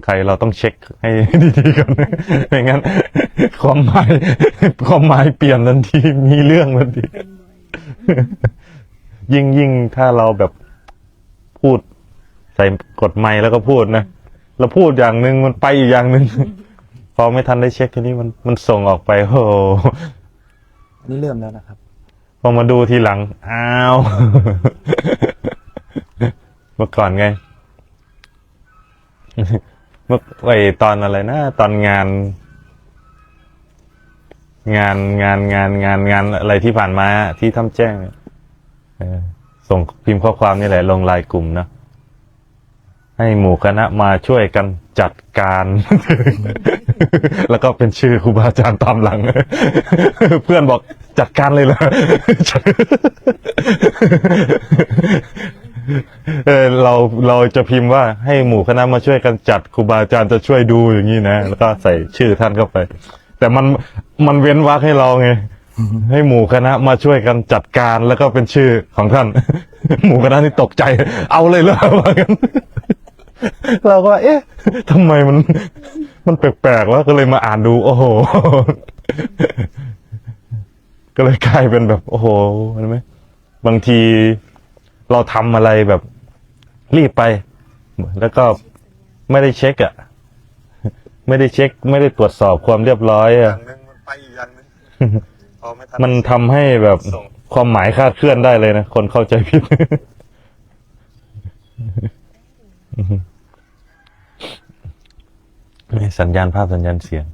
ใครเราต้องเช็คให้ดีๆกันไม่งั้นความหมายเปลี่ยนทันทีมีเรื่องทันทียิ่งถ้าเราแบบพูดใส่กดไมค์แล้วก็พูดนะเราพูดอย่างหนึ่งมันไปอีกอย่างหนึ่งพอไม่ทันได้เช็คทีนี้มันส่งออกไปโอ้โห อันนี้เริ่มแล้วนะครับ พอมาดูทีหลังอ้าวเมื่อก่อนไงเมื่อตอนอะไรนะตอนงานอะไรที่ผ่านมาที่ทำแจ้งส่งพิมพ์ข้อความนี่แหละลงไลน์กลุ่มนะให้หมู่คณะมาช่วยกันจัดการ แล้วก็เป็นชื่อครูบาอาจารย์ตามหลัง เพื่อนบอกจัดการเลยเหรอ เราจะพิมพ์ว่าให้หมู่คณะมาช่วยกันจัดครูบาอาจารย์จะช่วยดูอย่างนี้นะแล้วก็ใส่ชื่อท่านเข้าไป แต่มันเว้นวรรคให้เราไง ให้หมู่คณะมาช่วยกันจัดการแล้วก็เป็นชื่อของท่าน หมู่คณะนี่ตกใจเอาเลยเหรอว่ากัน เราก็เอ๊ะทำไมมันแปลกๆวะก็เลยมาอ่านดูโอ้โห ก็เลยกลายเป็นแบบโอ้โหเห็นไหมบางทีเราทำอะไรแบบรีบไปแล้วก็ไม่ได้เช็คอ่ะไม่ได้เช็คไม่ได้ตรวจสอบความเรียบร้อยอ่ะมันไปอีกอย่างนึงมันทำให้แบบความหมายคลาดเคลื่อนได้เลยนะคนเข้าใจผิด สัญญาณภาพสัญญาณเสียง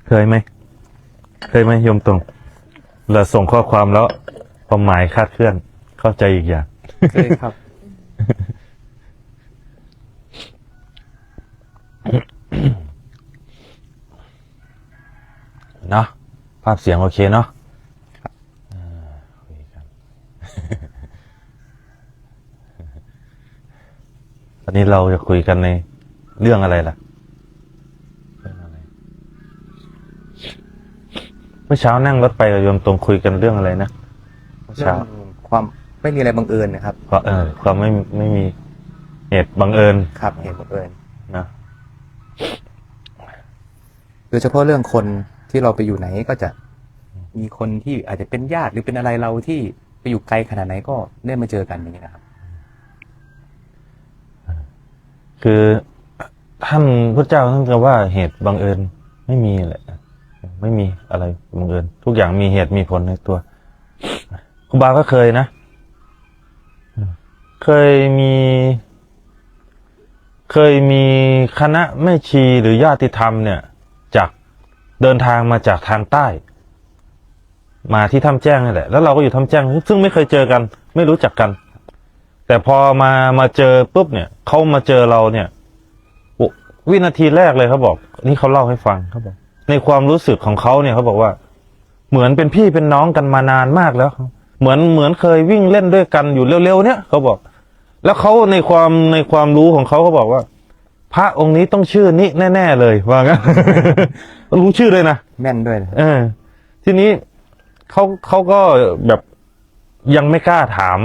เคยไหมโยมตรงเราส่งข้อความแล้วความหมายคลาดเคลื่อนเข้าใจอีกอย่างเคยครับ เนาะภาพเสียงโอเคเนาะคุยกัน ตอนนี้เราจะคุยกันในเรื่องอะไรล่ะเมื่อเช้านั่งรถไปกับโยมตรงคุยกันเรื่องอะไรนะเมื่อเช้าความไม่มีอะไรบังเอิญนะครับความไม่มีเหตุบังเอิญครับเหตุบังเอิญนะโดยเฉพาะเรื่องคนที่เราไปอยู่ไหนก็จะมีคนที่อาจจะเป็นญาติหรือเป็นอะไรเราที่ไปอยู่ไกลขนาดไหนก็ได้มาเจอกันอย่างนี้นะครับคือท่านพระเจ้าท่านก็ว่าเหตุบังเอิญไม่มีแหละไม่มีอะไรบังเอิญทุกอย่างมีเหตุมีผลในตัวครูบาก็เคยนะเคยมีคณะแม่ชีหรือญาติธรรมเนี่ยจากเดินทางมาจากทางใต้มาที่ถ้ำแจ้งนี่แหละแล้วเราก็อยู่ถ้ำแจ้งซึ่งไม่เคยเจอกันไม่รู้จักกันแต่พอมาเจอปุ๊บเนี่ยเขามาเจอเราเนี่ยวินาทีแรกเลยเขาบอกนี่เขาเล่าให้ฟังเขาบอกในความรู้สึกของเขาเนี่ยเขาบอกว่าเหมือนเป็นพี่เป็นน้องกันมานานมากแล้วเหมือนเคยวิ่งเล่นด้วยกันอยู่เร็วๆเนี่ยเขาบอกแล้วเขาในความรู้ของเขาเขาบอกว่าพระองค์นี้ต้องชื่อนี้แน่ๆเลยว่างั้น รู้ชื่อเลยนะแม่นด้วยทีนี้เขาก็แบบยังไม่กล้าถาม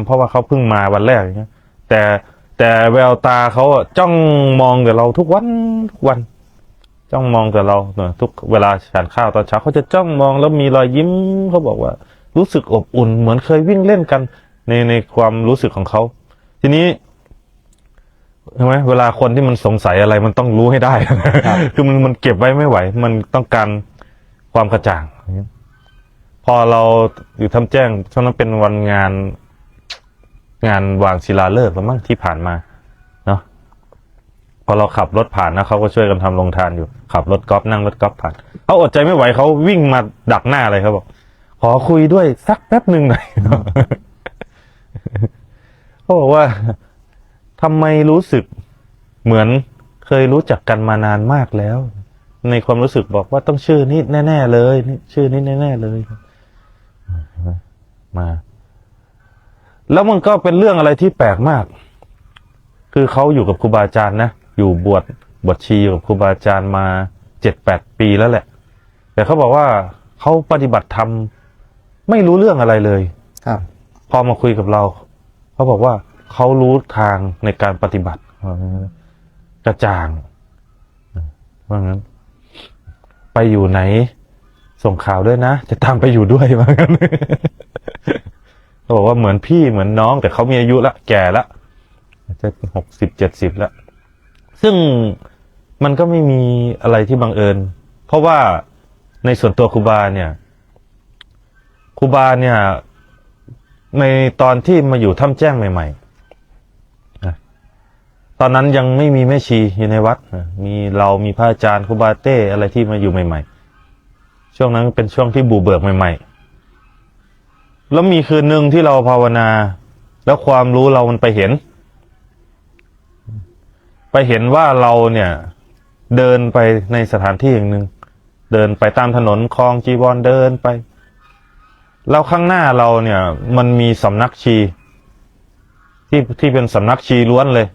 เพราะว่าเขาเพิ่งมาวันแรกอย่างเงี้ยแต่แววตาเขาจ้องมองแต่เราทุกวันจ้องมองแต่เราทุกเวลาฉันข้าวตอนเช้าเขาจะจ้องมองแล้วมีรอยยิ้มเขาบอกว่ารู้สึกอบอุ่นเหมือนเคยวิ่งเล่นกันในความรู้สึกของเขาทีนี้ใช่ไหมเวลาคนที่มันสงสัยอะไรมันต้องรู้ให้ได้ คือมันเก็บไว้ไม่ไหวมันต้องการความกระจ่างพอเราอยู่ทำแจ้งช่วงนั้นเป็นวันงานวางศิลาฤกษ์แล้วมั้งที่ผ่านมาเนาะพอเราขับรถผ่านนะเขาก็ช่วยกันทำโรงทานอยู่ขับรถกอล์ฟนั่งรถกอล์ฟผ่านเขาอดใจไม่ไหวเขาวิ่งมาดักหน้าเลยเขาบอกขอคุยด้วยสักแป๊บหนึ่งหน่อย เขาบอกว่าทำไมรู้สึกเหมือนเคยรู้จักกันมานานมากแล้วในความรู้สึกบอกว่าต้องชื่อนี้แน่ๆเลยนี่ชื่อนี้แน่ๆเลยมาแล้วมันก็เป็นเรื่องอะไรที่แปลกมากคือเขาอยู่กับครูบาอาจารย์นะอยู่บวชชีอยู่กับครูบาอาจารย์มา 7-8 ปีแล้วแหละ แต่เขาบอกว่าเขาปฏิบัติธรรมไม่รู้เรื่องอะไรเลย ครับ พอมาคุยกับเราเขาบอกว่าเขารู้ทางในการปฏิบัติกระจ่างว่างั้นไปอยู่ไหนส่งข่าวด้วยนะจะตามไปอยู่ด้วยว่างั้นเขาบอกว่าเหมือนพี่เหมือนน้องแต่เขามีอายุละแก่ละจะ60-70แล้วซึ่งมันก็ไม่มีอะไรที่บังเอิญเพราะว่าในส่วนตัวครูบาเนี่ยในตอนที่มาอยู่ถ้ำแจ้งใหม่ๆนะตอนนั้นยังไม่มีแม่ชีอยู่ในวัดนะมีพระอาจารย์ครูบาเต้อะไรที่มาอยู่ใหม่ๆช่วงนั้นเป็นช่วงที่บูเบิกใหม่ๆแล้วมีคืนหนึ่งที่เราภาวนาแล้วความรู้เรามันไปเห็นว่าเราเนี่ยเดินไปในสถานที่อย่างหนึ่งเดินไปตามถนนคลองจีวรเดินไปแล้วข้างหน้าเราเนี่ยมันมีสำนักชีที่เป็นสำนักชีล้วนเลย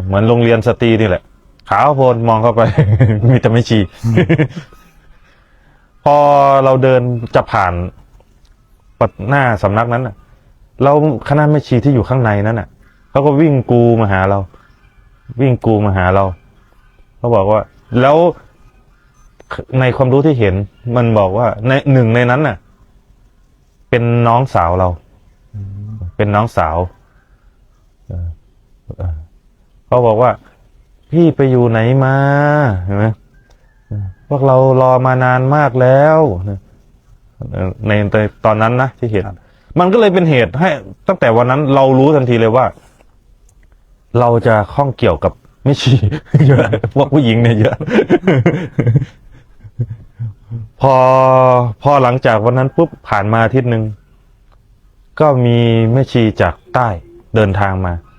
เหมือนโรงเรียนสตรีนี่แหละขาวโพลนมองเข้าไป มีแต่ไม่ชี พอเราเดินจะผ่านปัดหน้าสำนักนั้นน่ะเราคณะแม่ชีที่อยู่ข้างในนั้นน่ะเขาก็วิ่งกูมาหาเราเขาบอกว่าแล้วในความรู้ที่เห็นมันบอกว่าในหนึ่งในนั้นน่ะเป็นน้องสาวเราเป็นน้องสาวเขาบอกว่าพี่ไปอยู่ไหนมาเห็นไหมพวกเรารอมานานมากแล้วในตอนนั้นนะที่เห็นมันก็เลยเป็นเหตุให้ตั้งแต่วันนั้นเรารู้ทันทีเลยว่าเราจะข้องเกี่ยวกับไม่ชีเยอะพวกผู้หญิงเนี่ยเยอะ พอหลังจากวันนั้นปุ๊บผ่านมาอาทิตย์หนึ่งก็มีแม่ชีจากใต้เดินทาง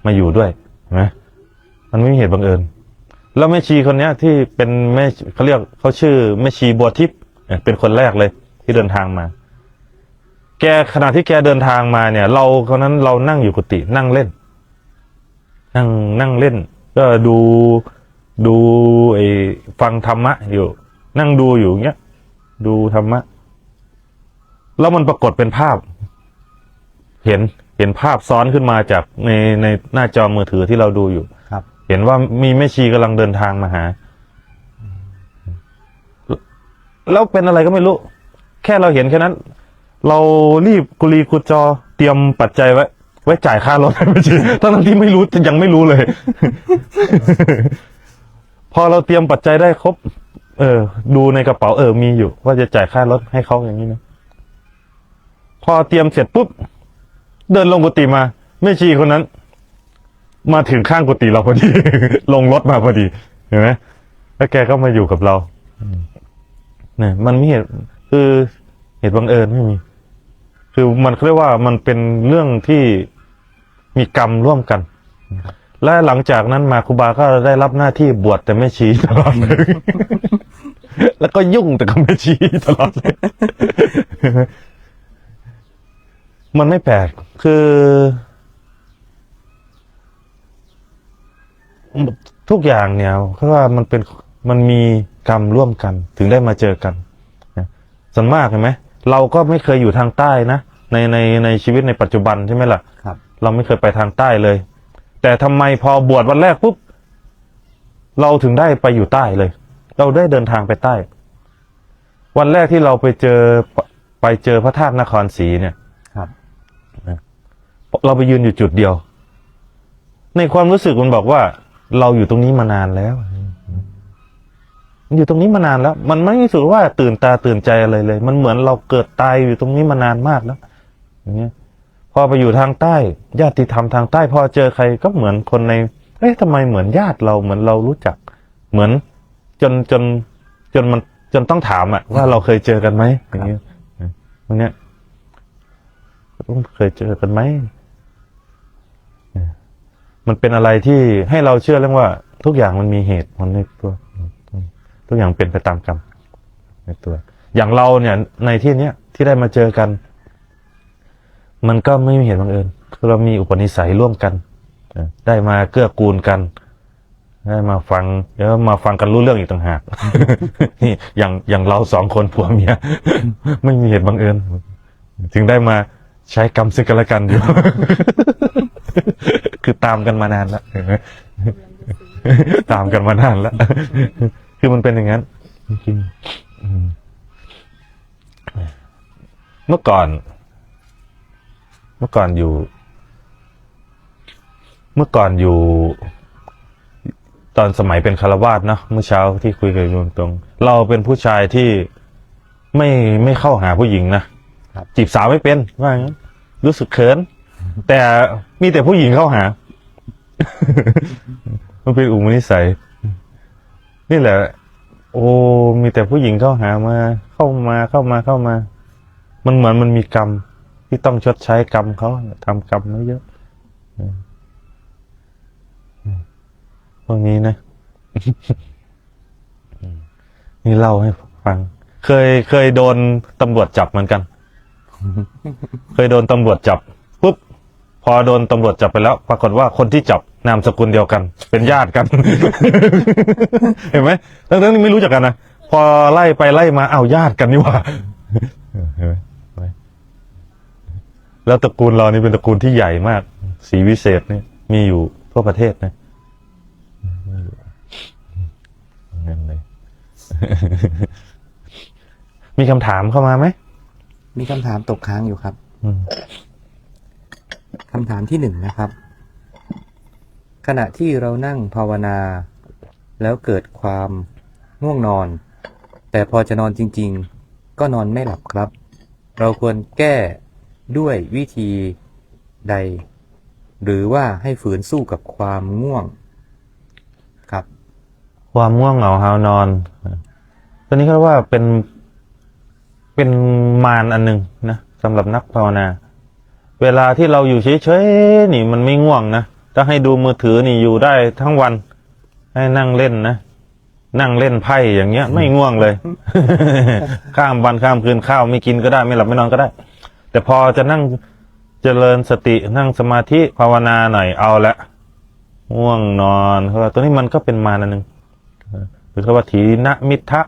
มาอยู่ด้วยเห็นไหมมันไม่มีเหตุบังเอิญแล้วแม่ชีคนเนี้ยที่เป็นแม่เขาชื่อแม่ชีบัวทิพย์เป็นคนแรกเลยที่เดินทางมาขณะที่แกเดินทางมาเนี่ยเรานั่งอยู่กุฏินั่งเล่นนั่งเล่นก็ดูฟังธรรมะอยู่นั่งดูอยู่เงี้ยดูธรรมะแล้วมันปรากฏเป็นภาพเห็นภาพซ้อนขึ้นมาจากในหน้าจอมือถือที่เราดูอยู่ครับ เห็นว่ามีแม่ชีกำลังเดินทางมาหาแล้วเป็นอะไรก็ไม่รู้แค่เราเห็นแค่นั้นเรารีบกุลีกุจอเตรียมปัจจัยไว้จ่ายค่ารถให้แม่ชีทั้งที่ไม่รู้ยังไม่รู้เลย พอเราเตรียมปัจจัยได้ครบดูในกระเป๋ามีอยู่ว่าจะจ่ายค่ารถให้เขาอย่างนี้นะพอเตรียมเสร็จปุ๊บเดินลงกุฏิมาแม่ชีคนนั้นมาถึงข้างกุฏิเราพอดี ลงรถมาพอดีเห็นไหมแล้วแกก็มาอยู่กับเราเนี่ยมันไม่คือเหตุบังเอิญไม่มีคือมันเรียกว่ามันเป็นเรื่องที่มีกรรมร่วมกันและหลังจากนั้นมาครูบาก็ได้รับหน้าที่บวชแต่ไม่ชี้ตลอดเลย แล้วก็ยุ่งแต่ก็ไม่ชี้ตลอดเลย มันไม่แปลกคือทุกอย่างเนี่ยเพราะว่ามันมีกรรมร่วมกันถึงได้มาเจอกันส่วนมากเห็นไหมเราก็ไม่เคยอยู่ทางใต้นะในชีวิตในปัจจุบันใช่ไหมล่ะครับเราไม่เคยไปทางใต้เลยแต่ทำไมพอบวชวันแรกปุ๊บเราถึงได้ไปอยู่ใต้เลยเราได้เดินทางไปใต้วันแรกที่เราไปเจอพระธาตุนครศรีเนี่ยครับเราไปยืนอยู่จุดเดียวในความรู้สึกมันบอกว่าเราอยู่ตรงนี้มานานแล้วอยู่ตรงนี้มานานแล้วมันไม่รู้สึกว่าตื่นตาตื่นใจอะไรเลยมันเหมือนเราเกิดตายอยู่ตรงนี้มานานมากแล้วอย่างเงี้ยพอไปอยู่ทางใต้ญาติธรรมทางใต้พอเจอใครก็เหมือนคนในทำไมเหมือนญาติเราเหมือนเรารู้จักเหมือนจนต้องถามว่าเราเคยเจอกันไหมอย่างเงี้ยตรงเนี้ยต้องเคยเจอกันไหมมันเป็นอะไรที่ให้เราเชื่อเรื่องว่าทุกอย่างมันมีเหตุมันในตัวทุกอย่างเป็นไปตามกรรมในตัวอย่างเราเนี่ยในที่เนี้ยที่ได้มาเจอกันมันก็ไม่มีเหตุบังเอิญคือเรามีอุปนิสัยร่วมกันได้มาเกื้อกูลกัน ได้มาฟังเดี๋ยวมาฟังกันรู้เรื่องอีกต่างหาก นี่อย่างเราสองคนผัวเมีย ไม่มีเหตุบังเอิญถึงได้มาใช้กรรมซึ่งกันและกันอยู่ คือตามกันมานานแล้ว ตามกันมานานแล้ว คือมันเป็นอย่างนั้นจริงๆเมื่อก่อนอยู่ ตอนสมัยเป็นคฤหัสถ์เนาะเมื่อเช้าที่คุยกันตรงๆเราเป็นผู้ชายที่ไม่เข้าหาผู้หญิงนะจีบสาวไม่เป็นว่างั้นรู้สึกเขิน แต่มีแต่ผู้หญิงเข้าหา มันเป็นอุปนิสัยนี่แหละ โอ้มีแต่ผู้หญิงเข้าหาเข้ามามันเหมือนมันมีกรรมที่ต้องชดใช้กรรมเขาทำกรรมไว้เยอะพวกนี้นะ นี่เล่าให้ฟัง เคยโดนตำรวจจับเหมือนกัน เคยโดนตำรวจจับปุ๊บพอโดนตำรวจจับไปแล้ว ปรากฏว่าคนที่จับนามสกุลเดียวกัน เป็นญาติกัน เห็นไหมทั้งที่ไม่รู้จักกันนะพอไล่ไปไล่มาอ้าวญาติกันนี่หว่า เห็นไหมแล้วตระกูลเรานี่เป็นตระกูลที่ใหญ่มากศรีวิเศษนี่มีอยู่ทั่วประเทศนะนั่นเลย มีคำถามเข้ามาไหมมีคำถามตกค้างอยู่ครับคำถามที่หนึ่งนะครับขณะที่เรานั่งภาวนาแล้วเกิดความง่วงนอนแต่พอจะนอนจริงๆก็นอนไม่หลับครับเราควรแก้ด้วยวิธีใดหรือว่าให้ฝืนสู้กับความง่วงครับความง่วงเหงาหาวนอนตอนนี้ก็ว่าเป็นมารอันหนึ่งนะสำหรับนักภาวนาเวลาที่เราอยู่เฉยๆนี่มันไม่ง่วงนะถ้าให้ดูมือถือนี่อยู่ได้ทั้งวันให้นั่งเล่นนะนั่งเล่นไพ่อย่างเงี้ยไม่ง่วงเลย ข้ามวันข้ามคืนข้าวไม่กินก็ได้ไม่หลับไม่นอนก็ได้แต่พอจะนั่งเจริญสตินั่งสมาธิภาวนาหน่อยเอาละง่วงนอนเพราะว่าตัวนี้มันก็เป็นมารอันหนึ่งหรือว่าถีนมิทะ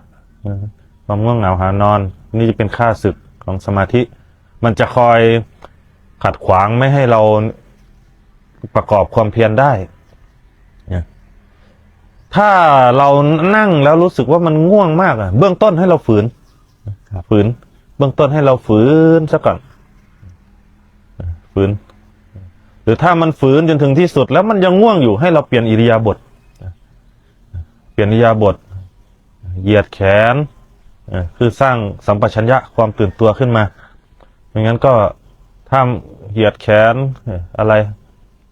ความง่วงเหงาหานอนนี่จะเป็นข้าศึกของสมาธิมันจะคอยขัดขวางไม่ให้เราประกอบความเพียรได้ถ้าเรานั่งแล้วรู้สึกว่ามันง่วงมากเบื้องต้นให้เราฝืนเบื้องต้นให้เราฝืนซะก่อนฝืนหรือถ้ามันฝืนจนถึงที่สุดแล้วมันยังง่วงอยู่ให้เราเปลี่ยนอิริยาบถเหยียดแขนคือสร้างสัมปชัญญะความตื่นตัวขึ้นมาไม่งั้นก็ถ้าเหยียดแขนอะไร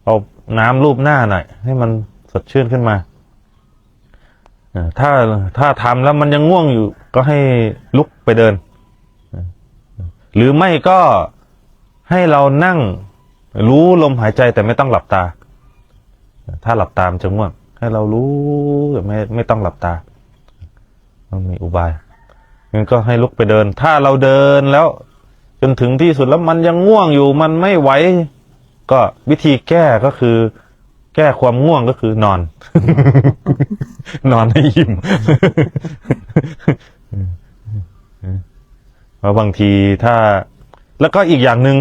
เอาน้ำลูบหน้าหน่อยให้มันสดชื่นขึ้นมาถ้าทำแล้วมันยังง่วงอยู่ก็ให้ลุกไปเดินหรือไม่ก็ให้เรานั่งรู้ลมหายใจแต่ไม่ต้องหลับตาถ้าหลับตามันจะง่วงให้เรารู้แต่ไม่ต้องหลับตามันมีอุบายงั้นก็ให้ลุกไปเดินถ้าเราเดินแล้วจนถึงที่สุดแล้วมันยังง่วงอยู่มันไม่ไหวก็วิธีแก้ก็คือแก้ความง่วงก็คือนอน นอนให้อิ่ม เพราะบางทีแล้วก็อีกอย่างหนึ่ง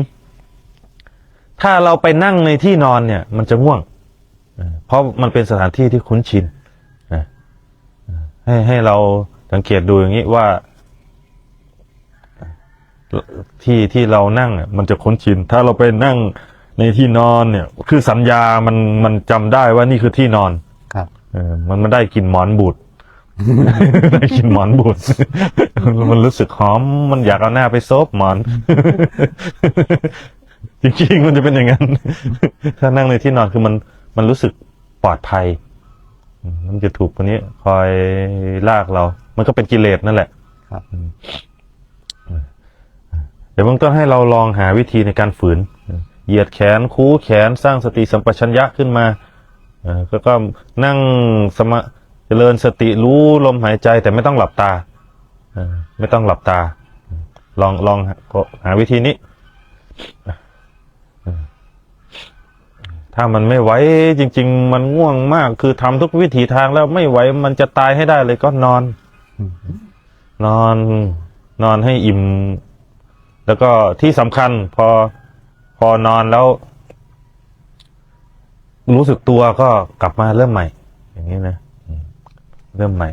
ถ้าเราไปนั่งในที่นอนเนี่ยมันจะง่วงเพราะมันเป็นสถานที่ที่คุ้นชินให้เราสังเกตดูอย่างนี้ว่าที่เรานั่งมันจะคุ้นชินถ้าเราไปนั่งในที่นอนเนี่ยคือสัญญามันจำได้ว่านี่คือที่นอนครับมันได้กลิ่นหมอนบูด ได้กลิ่นหมอนบูด มันรู้สึกหอมมันอยากเอาหน้าไปซบหมอน จริงๆมันจะเป็นอย่างนั้น ถ้านั่งในที่นอนคือมันรู้สึกปลอดภัยมันจะถูกคนนี้คอยลากเรามันก็เป็นกิเลสนั่นแหละครับเดี๋ยวเบื้องต้นให้เราลองหาวิธีในการฝืนเหยียดแขนคูแขนสร้างสติสัมปชัญญะขึ้นมาก็นั่งเจริญสติรู้ลมหายใจแต่ไม่ต้องหลับตาไม่ต้องหลับตาลองหาวิธีนี้ ถ้ามันไม่ไหวจริงๆมันง่วงมากคือทำทุกวิถีทางแล้วไม่ไหวมันจะตายให้ได้เลยก็นอน นอนนอนให้อิ่ม แล้วก็ที่สำคัญพอนอนแล้ว รู้สึกตัวก็กลับมาเริ่มใหม่ อย่างนี้นะเริ่มใหม่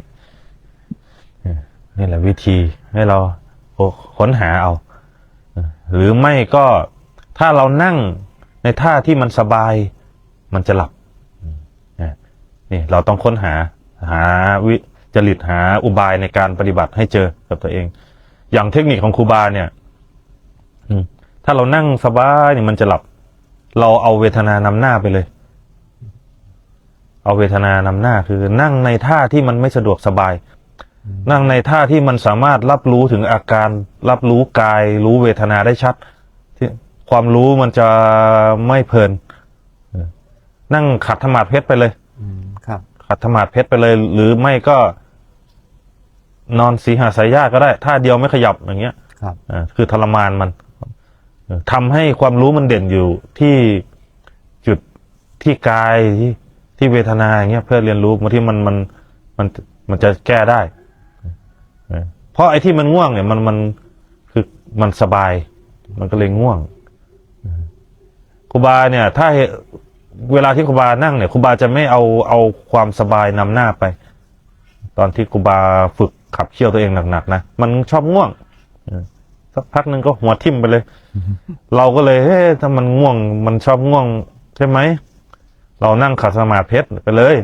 นี่แหละวิธีให้เราค้นหาเอาหรือไม่ก็ถ้าเรานั่งในท่าที่มันสบายมันจะหลับนี่เราต้องค้นหาจริตหาอุบายในการปฏิบัติให้เจอกับตัวเอง อย่างเทคนิคของครูบาเนี่ยถ้าเรานั่งสบายเนี่ยมันจะหลับเราเอาเวทนานำหน้าไปเลยเอาเวทนานำหน้าคือนั่งในท่าที่มันไม่สะดวกสบายนั่งในท่าที่มันสามารถรับรู้ถึงอาการรับรู้กายรู้เวทนาได้ชัดที่ความรู้มันจะไม่เพลินนั่งขัดธรรมาสน์เพชรไปเลยครับขัดธรรมาสน์เพชรไปเลยหรือไม่ก็นอนสีหาสายญาติก็ได้ท่าเดียวไม่ขยับอย่างเงี้ยครับคือทรมานมันทำให้ความรู้มันเด่นอยู่ที่จุดที่กายที่เวทนาอย่างเงี้ยเพื่อเรียนรู้บางทีมันจะแก้ได้เพราะไอ้ที่มันง่วงเนี่ยมันคือมันสบายมันก็เลยง่วงครูบาเนี่ยถ้าเวลาที่ครูบานั่งเนี่ยครูบาจะไม่เอาความสบายนำหน้าไปตอนที่ครูบาฝึกขับเคี่ยวตัวเองหนักๆนะมันชอบง่วงสักพักหนึ่งก็หัวทิ่มไปเลย เราก็เลยถ้ามันง่วงมันชอบง่วงใช่ไหมเรานั่งขัดสมาธิเพชรไปเลย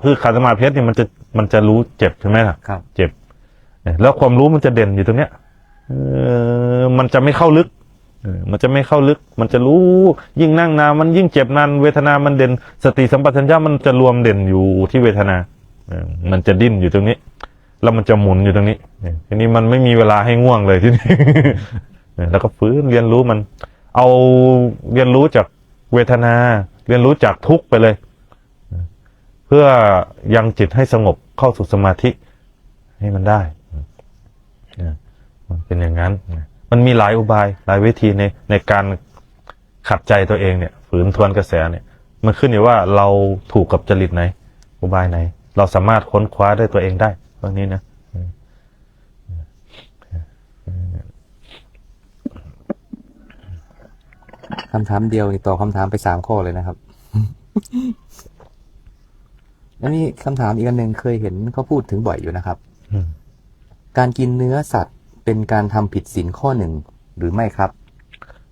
คือขัดสมาธิเพชรเนี่ยมันจะรู้เจ็บใช่ไหมล่ะเจ็บแล้วความรู้มันจะเด่นอยู่ตรงเนี้ยมันจะไม่เข้าลึกมันจะไม่เข้าลึกมันจะรู้ยิ่งนั่งนานมันยิ่งเจ็บนานเวทนามันเด่นสติสัมปชัญญะมันจะรวมเด่นอยู่ที่เวทนามันจะดิ้นอยู่ตรงนี้แล้วมันจะหมุนอยู่ตรงนี้ทีนี้มันไม่มีเวลาให้ง่วงเลยทีนี้ แล้วก็ฟื้นเรียนรู้มันเอาเรียนรู้จากเวทนาเรียนรู้จากทุกข์ไปเลยเพื่อยังจิตให้สงบเข้าสู่สมาธิให้มันได้มันเป็นอย่างนั้นมันมีหลายอุบายหลายวิธีในการขัดใจตัวเองเนี่ยฝืนทวนกระแสเนี่ยมันขึ้นอยู่ว่าเราถูกกับจริตไหนอุบายไหนเราสามารถค้นคว้าได้ตัวเองได้ตรงนี้นะคำถามเดียวนี่ตอบคำถามไป3 ข้อเลยนะครับ แล้วนี่คำถามอีกอันหนึ่งเคยเห็นเขาพูดถึงบ่อยอยู่นะครับการกินเนื้อสัตว์เป็นการทำผิดศีลข้อ 1หรือไม่ครับ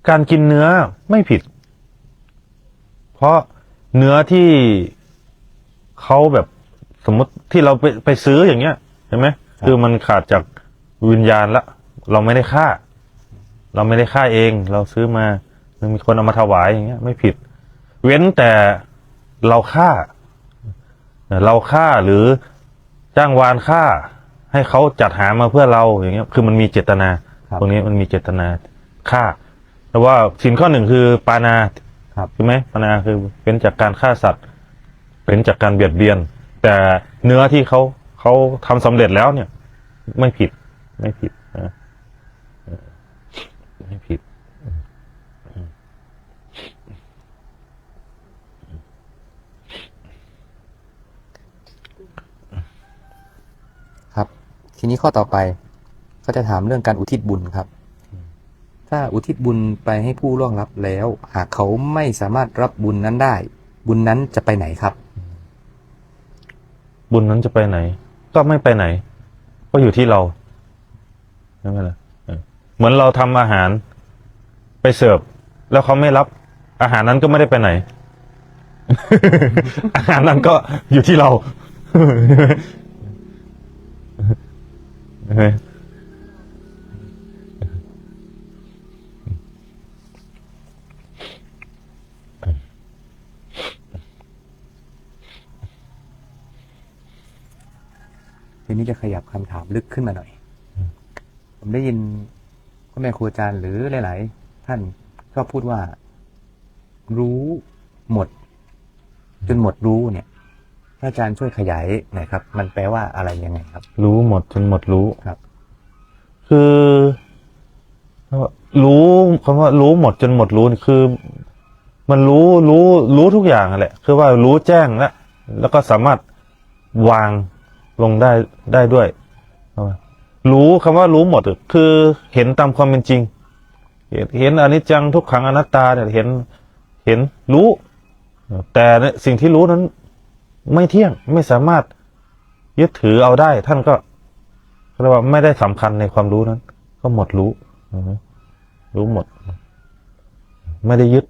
การกินเนื้อไม่ผิดเพราะเนื้อที่เขาแบบสมมติที่เราไปซื้ออย่างเงี้ยเห็นไหมคือมันขาดจากวิญญาณละเราไม่ได้ฆ่าเองเราซื้อมามีคนเอามาถวายอย่างเงี้ยไม่ผิดเว้นแต่เราฆ่าหรือจ้างวานฆ่าให้เขาจัดหามาเพื่อเราอย่างเงี้ยคือมันมีเจตนาตรงนี้มันมีเจตนาฆ่าแต่ว่าศีลข้อ 1คือปาณาใช่ไหมปาณาคือเป็นจากการฆ่าสัตว์เป็นจากการเบียดเบียนแต่เนื้อที่เขาทำสำเร็จแล้วเนี่ยไม่ผิดไม่ผิดครับทีนี้ข้อต่อไปก็จะถามเรื่องการอุทิศบุญครับถ้าอุทิศบุญไปให้ผู้ล่วงลับแล้วหากเขาไม่สามารถรับบุญนั้นได้บุญนั้นจะไปไหนครับบุญนั้นจะไปไหนก็ไม่ไปไหนก็อยู่ที่เราใช่ไหมล่ะเหมือนเราทำอาหารไปเสิร์ฟแล้วเขาไม่รับอาหารนั้นก็ไม่ได้ไปไหน อาหารนั้นก็อยู่ที่เราทีนี้จะขยับคำถามลึกขึ้นมาหน่อยผมได้ยินพ่อแม่ครูอาจารย์หรือหลายๆท่านชอบพูดว่ารู้หมดจนหมดรู้เนี่ยอาจารย์ช่วยขยายหน่อยครับมันแปลว่าอะไรยังไงครับรู้หมดจนหมดรู้ครับคือรู้คำว่ารู้หมดจนหมดรู้คือ มันรู้ทุกอย่างแหละคือว่ารู้แจ้งแล้วก็สามารถวางลงได้ด้วยรู้คำว่ารู้หมดคือเห็นตามความเป็นจริงเห็นอนิจจังทุกขังอนัตตาเนี่ยเห็นรู้แต่สิ่งที่รู้นั้นไม่เที่ยงไม่สามารถยึดถือเอาได้ท่านก็เรียกว่าไม่ได้สำคัญในความรู้นั้นก็หมดรู้หมดไม่ได้ยึด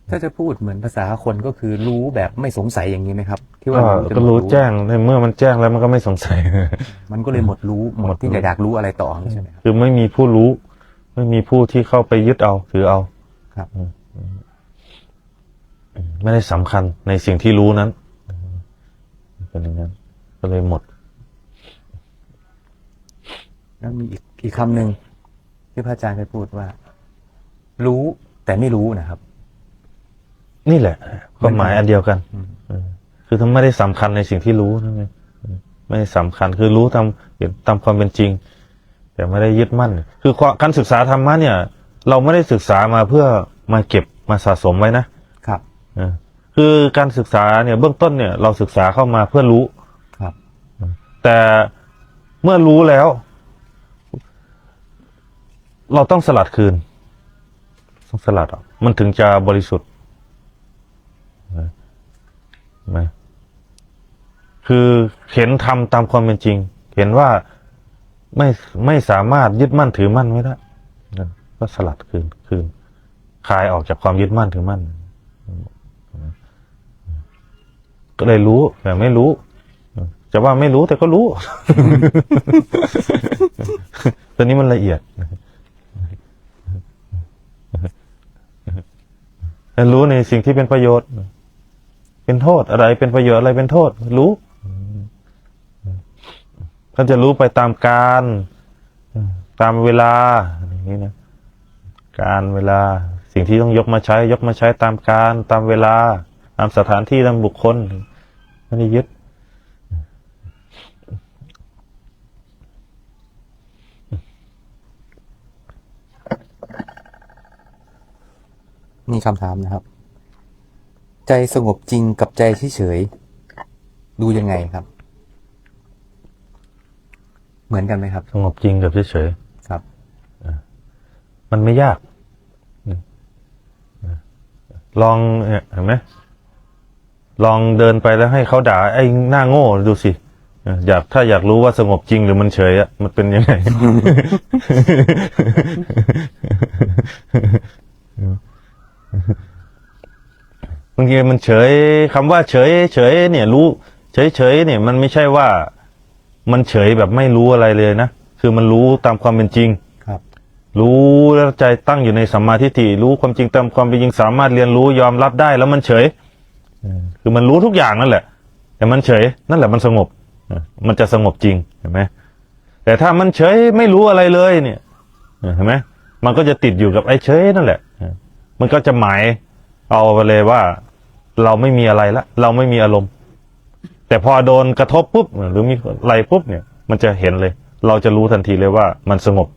ถ้าจะพูดเหมือนภาษาคนก็คือรู้แบบไม่สงสัยอย่างนี้ไหมครับ ที่ว่าจน ก็รู้แจ้งในเมื่อมันแจ้งแล้วมันก็ไม่สงสัย มันก็เลยหมดที่จะอยากรู้อะไรต่อใช่ไหมครับ คือไม่มีผู้รู้ ไม่มีผู้ที่เข้าไปยึดเอาถือเอา ครับ ไม่ได้สำคัญในสิ่งที่รู้นั้นเป็นอย่างนั้นก็เลยหมด แล้วมีอีกคำหนึ่งที่พระอาจารย์เคยพูดว่า รู้แต่ไม่รู้นะครับ นี่แหละความหมายอันเดียวกันคือถ้าไม่ได้สำคัญในสิ่งที่รู้นั่นเองไม่ได้สำคัญคือรู้ตามความเป็นจริง แต่ไม่ได้ยึดมั่นคือการศึกษาธรรมะเนี่ย เราไม่ได้ศึกษามาเพื่อมาเก็บมาสะสมไว้นะครับคือการศึกษาเนี่ยเบื้องต้นเนี่ยเราศึกษาเข้ามาเพื่อรู้ ครับ แต่เมื่อรู้แล้ว เราต้องสลัดคืนต้องสลัดออกมันถึงจะบริสุทธิ์ไหมคือเห็นธรรมตามความเป็นจริง เห็นว่าไม่สามารถยึดมั่นถือมั่นไว้ได้ก็สลัดคืนคลายออกจากความยึดมั่นถือมั่นก็เลยรู้แต่ไม่รู้จะว่าไม่รู้แต่ก็รู้ ตอนนี้มันละเอียดรู้ในสิ่งที่เป็นประโยชน์เป็นโทษอะไรเป็นประโยชน์อะไรเป็นโทษรู้ท่านจะรู้ไปตามการตามเวลาอย่างนี้นะการเวลาสิ่งที่ต้องยกมาใช้ตามการตามเวลาตามสถานที่ตามบุคคลไม่ได้ยึดมีคำถามนะครับ ใจสงบจริงกับใจเฉยๆดูยังไงครับ เหมือนกันไหมครับ สงบจริงกับเฉย ครับ ๆมันไม่ยากลองเนี่ยเห็นไหมลองเดินไปแล้วให้เขาด่าไอ้หน้าโง่ดูสิถ้าอยากรู้ว่าสงบจริงหรือมันเฉยอะมันเป็นยังไง บางทีมันเฉยคำว่าเฉยเนี่ยรู้เฉยเนี่ยมันไม่ใช่ว่ามันเฉยแบบไม่รู้อะไรเลยนะคือมันรู้ตามความเป็นจริง ครับ รู้แล้วใจตั้งอยู่ในสัมมาทิฏฐิรู้ความจริงตามความเป็นจริงสามารถเรียนรู้ยอมรับได้แล้วมันเฉยคือมันรู้ทุกอย่างนั่นแหละแต่มันเฉยนั่นแหละมันสงบมันจะสงบจริงเห็นไหมแต่ถ้ามันเฉยไม่รู้อะไรเลยเนี่ยเห็นไหมมันก็จะติดอยู่กับไอ้เฉยนั่นแหละมันก็จะหมายเอาไปเลยว่าเราไม่มีอะไรละเราไม่มีอารมณ์แต่พอโดนกระทบปุ๊บหรือมีอะไรปุ๊บเนี่ยมันจะเห็นเลยเราจะรู้ทันทีเลยว่ามันสงบ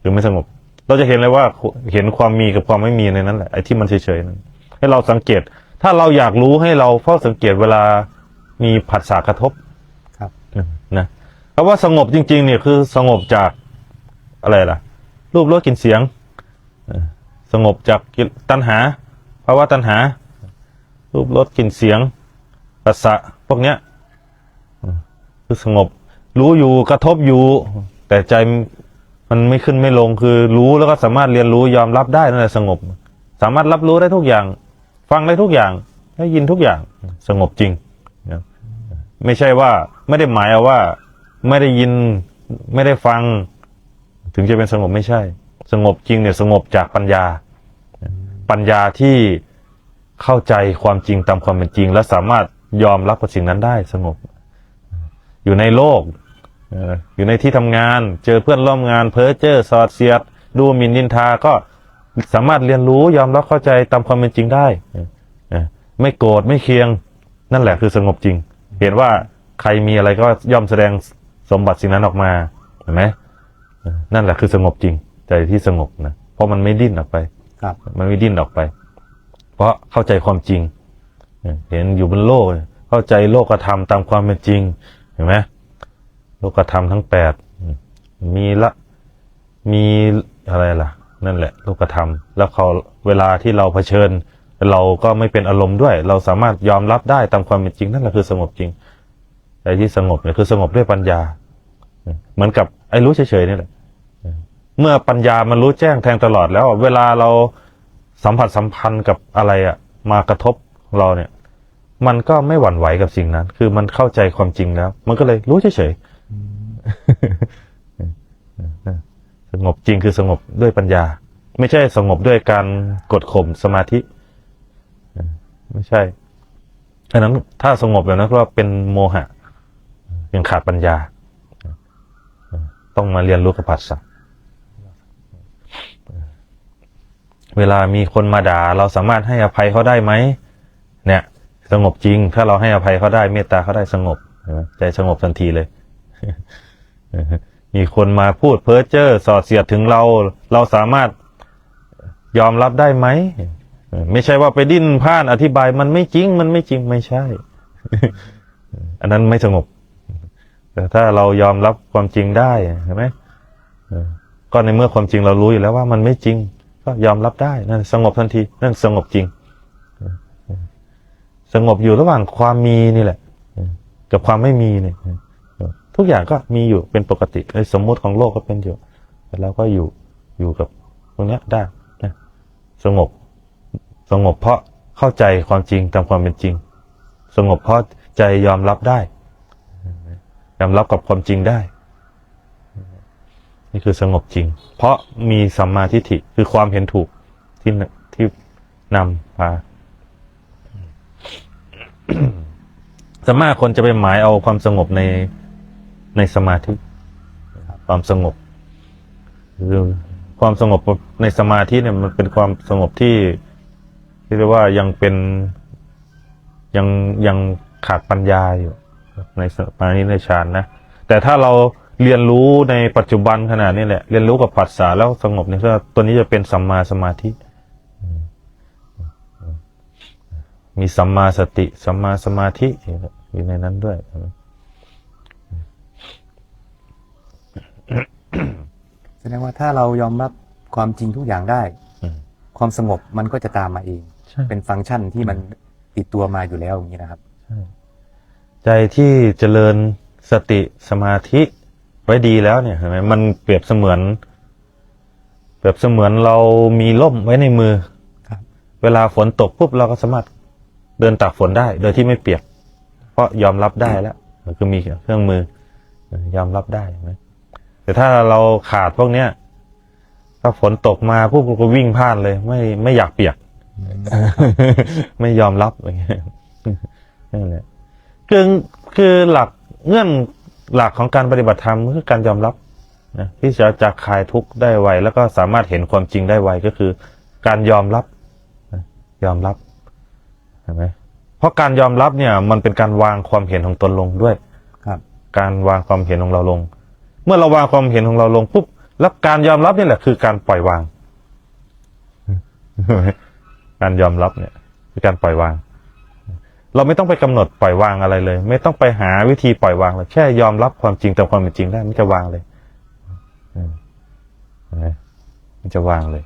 หรือไม่สงบเราจะเห็นเลยว่าเห็นความมีกับความไม่มีในนั้นแหละไอ้ที่มันเฉยๆนั้นให้เราสังเกตถ้าเราอยากรู้ให้เราเฝ้าสังเกตเวลามีผัสสะกระทบ ครับ นะเพราะว่าสงบจริงๆเนี่ยคือสงบจากอะไรล่ะรูปรสกลิ่นเสียงสงบจากตัณหาภาวะตัณหารูปรสกลิ่นเสียงผัสสะพวกเนี้ยคือสงบรู้อยู่กระทบอยู่แต่ใจมันไม่ขึ้นไม่ลงคือรู้แล้วก็สามารถเรียนรู้ยอมรับได้นั่นแหละสงบสามารถรับรู้ได้ทุกอย่างฟังได้ทุกอย่างได้ยินทุกอย่างสงบจริงไม่ใช่ว่าไม่ได้หมายเอาว่าไม่ได้ยินไม่ได้ฟังถึงจะเป็นสงบไม่ใช่สงบจริงเนี่ยสงบจากปัญญาที่เข้าใจความจริงตามความเป็นจริงและสามารถยอมรับกับสิ่งนั้นได้สงบอยู่ในโลกอยู่ในที่ทำงานเจอเพื่อนร่วมงานเพ้อเจ้อสอดเสียดดูหมิ่นนินทาก็สามารถเรียนรู้ยอมรับเข้าใจตามความเป็นจริงได้ไม่โกรธไม่เคียงนั่นแหละคือสงบจริงเห็นว่าใครมีอะไรก็ย่อมแสดงสมบัติสิ่งนั้นออกมาเห็นไหมนั่นแหละคือสงบจริงใจที่สงบนะ เพราะมันไม่ดิ้นออกไป ครับ มันไม่ดิ้นออกไป เพราะเข้าใจความจริงเห็นอยู่บนโลกเข้าใจโลกธรรมตามความเป็นจริงเห็นไหมโลกธรรมทั้ง8มีอะไรล่ะนั่นแหละโลกธรรมแล้วเวลาที่เราเผชิญเราก็ไม่เป็นอารมณ์ด้วย เราสามารถยอมรับได้ตามความเป็นจริงนั่นแหละคือสงบจริงไอ้ที่สงบเนี่ยคือสงบด้วยปัญญาเหมือนกับไอ้รู้เฉยๆนี่แหละเมื่อปัญญามันรู้แจ้งแทงตลอดแล้วเวลาเราสัมพันธ์กับอะไรมากระทบเราเนี่ยมันก็ไม่หวั่นไหวกับสิ่งนั้นคือมันเข้าใจความจริงแล้วมันก็เลยรู้เฉยๆสงบจริงคือสงบด้วยปัญญาไม่ใช่สงบด้วยการกดข่มสมาธิไม่ใช่อันนั้นถ้าสงบแบบนั้นก็เป็นโมหะยังขาดปัญญาต้องมาเรียนรู้กับผัสสะเวลามีคนมาด่าเราสามารถให้อภัยเขาได้ไหมเนี่ยสงบจริงถ้าเราให้อภัยเขาได้เมตตาเขาได้สงบใจสงบทันทีเลย มีคนมาพูดเพ้อเจ้อส่อเสียดถึงเราสามารถยอมรับได้ไหมไม่ใช่ว่าไปดิ้นพล่านอธิบายมันไม่จริงไม่ใช่ อันนั้นไม่สงบแต่ถ้าเรายอมรับความจริงได้เห็นไหมก็ในเมื่อความจริงเรารู้อยู่แล้วว่ามันไม่จริงก็ยอมรับได้นั่นสงบทันทีนั่นสงบจริงสงบอยู่ระหว่างความมีนี่แหละกับความไม่มีเนี่ยทุกอย่างก็มีอยู่เป็นปกติในสมมติของโลกก็เป็นอยู่แต่เราก็อยู่กับตรงนี้ได้นะสงบเพราะเข้าใจความจริงตามความเป็นจริงสงบเพราะใจยอมรับได้ยอมรับกับความจริงได้นี่คือสงบจริงเพราะมีสัมมาทิฏฐิคือความเห็นถูกที่นำพาสมมติคนจะไปหมายเอาความสงบในสมาธิความสงบคือความสงบในสมาธิเนี่ยมันเป็นความสงบที่เรียกว่ายังขาดปัญญาอยู่ในสมาธิในฌานนะแต่ถ้าเราเรียนรู้ในปัจจุบันขนาดนี้แหละเรียนรู้กับผัสสะแล้วสงบเนี่ยตัวนี้จะเป็นสัมมาสมาธิมีสัมมาสติสัมมาสมาธิอยู่ในนั้นด้วยแสดงว่าถ้าเรายอมรับความจริงทุกอย่างได้ความสงบมันก็จะตามมาเองเป็นฟังก์ชันที่มันติดตัวมาอยู่แล้วอย่างนี้นะครับใจที่เจริญสติสมาธิไว้ดีแล้วเนี่ยเห็นไหมมันเปรียบเสมือนเรามีร่มไว้ในมือเวลาฝนตกปุ๊บเราก็สามารถเดินตากฝนได้โดยที่ไม่เปียกเพราะยอมรับได้แล้วมันคือมีเครื่องมือยอมรับได้ไหมแต่ถ้าเราขาดพวกเนี้ยถ้าฝนตกมาปุ๊บก็วิ่งผ่านเลยไม่อยากเปียก ไม่ยอมรับอะไรเงี้ยนั่นแหละคือหลักเงื่อนหลักของการปฏิบัติธรรมคือการยอมรับนะที่จะคลายทุกข์ได้ไวแล้วก็สามารถเห็นความจริงได้ไวก็คือการยอมรับยอมรับเห็นไหมเพราะการยอมรับเนี่ยมันเป็นการวางความเห็นของตนลงด้วยครับการวางความเห็นของเราลงเมื่อเราวางความเห็นของเราลงปุ๊บแล้วการยอมรับนี่แหละคือการปล่อยวางการยอมรับเนี่ยคือการปล่อยวางเราไม่ต้องไปกำหนดปล่อยวางอะไรเลยไม่ต้องไปหาวิธีปล่อยวางเลยแค่ยอมรับความจริงตามความเป็นจริงได้มันจะวางเลยมันจะวางเลย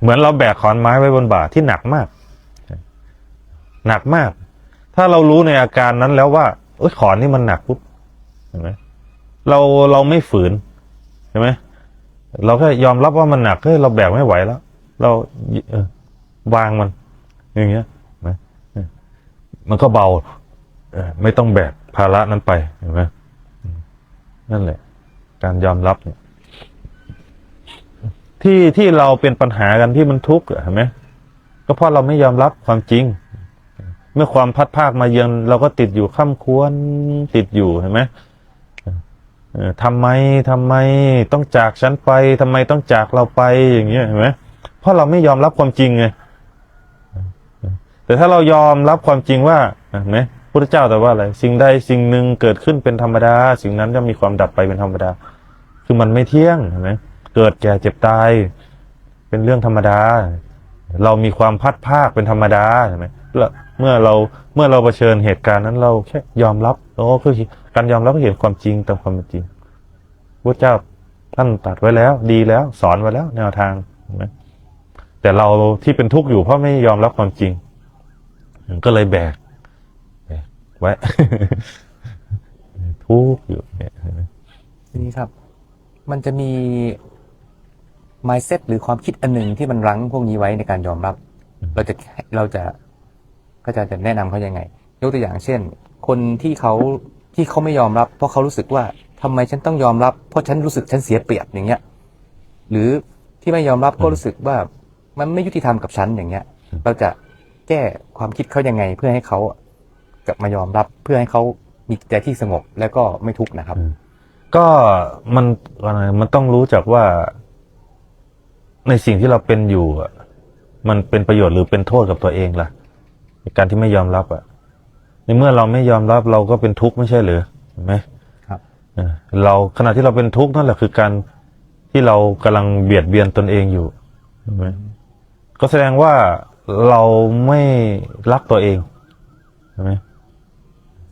เหมือนเราแบกขอนไม้ไว้บนบ่าที่หนักมากถ้าเรารู้ในอาการนั้นแล้วว่าขอนนี่มันหนักปุ๊บเห็นไหมเราไม่ฝืนใช่ไหมเราแค่ยอมรับว่ามันหนักเราแบกไม่ไหวแล้วเราวางมันอย่างเงี้ยมันก็เบาไม่ต้องแบกภาระนั้นไปเห็นไหมนั่นแหละการยอมรับเนี่ยที่เราเป็นปัญหากันที่มันทุกข์เห็นไหมก็เพราะเราไม่ยอมรับความจริงเมื่อความพัดภาคมาเยือนเราก็ติดอยู่ค่ำควรติดอยู่เห็นไหมทำไมต้องจากฉันไปทำไมต้องจากเราไปอย่างเงี้ยเห็นไหมเพราะเราไม่ยอมรับความจริงไงแต่ถ้าเรายอมรับความจริงว่าเห็นไหมพระพุทธเจ้าแต่ว่าอะไรสิ่งใดสิ่งหนึ่งเกิดขึ้นเป็นธรรมดาสิ่งนั้นจะมีความดับไปเป็นธรรมดาคือมันไม่เที่ยงเห็นไหม เกิดแก่เจ็บตายเป็นเรื่องธรรมดาเรามีความพัดภาคเป็นธรรมดาใช่ไหมแล้วเมื่อเราเผชิญเหตุการณ์นั้นเราแค่ยอมรับคือการยอมรับเห็นความจริงตามความเป็นจริงพระเจ้าท่านตรัสไว้แล้วดีแล้วสอนไว้แล้วแนวทางเห็นไหมแต่เราที่เป็นทุกข์อยู่เพราะไม่ยอมรับความจริงก็เลยแบกไว้ ทุกข์อยู่เนี่ย ทีนี้ครับ มันจะมี mindset หรือความคิดอันหนึ่งที่มันรั้งพวกนี้ไว้ในการยอมรับ เราจะแนะนำเขายังไง ยกตัวอย่างเช่น คนที่เขาไม่ยอมรับ เพราะเขารู้สึกว่าทำไมฉันต้องยอมรับเพราะฉันรู้สึกฉันเสียเปรียบอย่างเงี้ย หรือที่ไม่ยอมรับก็รู้สึกว่ามันไม่ยุติธรรมกับฉันอย่างเงี้ย เราจะแก้ความคิดเขายังไงเพื่อให้เขากลับมายอมรับเพื่อให้เขามีใจที่สงบแล้วก็ไม่ทุกข์นะครับ ก็มันต้องรู้จักว่าในสิ่งที่เราเป็นอยู่มันเป็นประโยชน์หรือเป็นโทษกับตัวเองล่ะในการที่ไม่ยอมรับในเมื่อเราไม่ยอมรับเราก็เป็นทุกข์ไม่ใช่หรือเห็นไหมครับเราขณะที่เราเป็นทุกข์นั่นแหละคือการที่เรากำลังเบียดเบียนตนเองอยู่เห็นไหมก็แสดงว่าเราไม่รักตัวเองเห็นไหม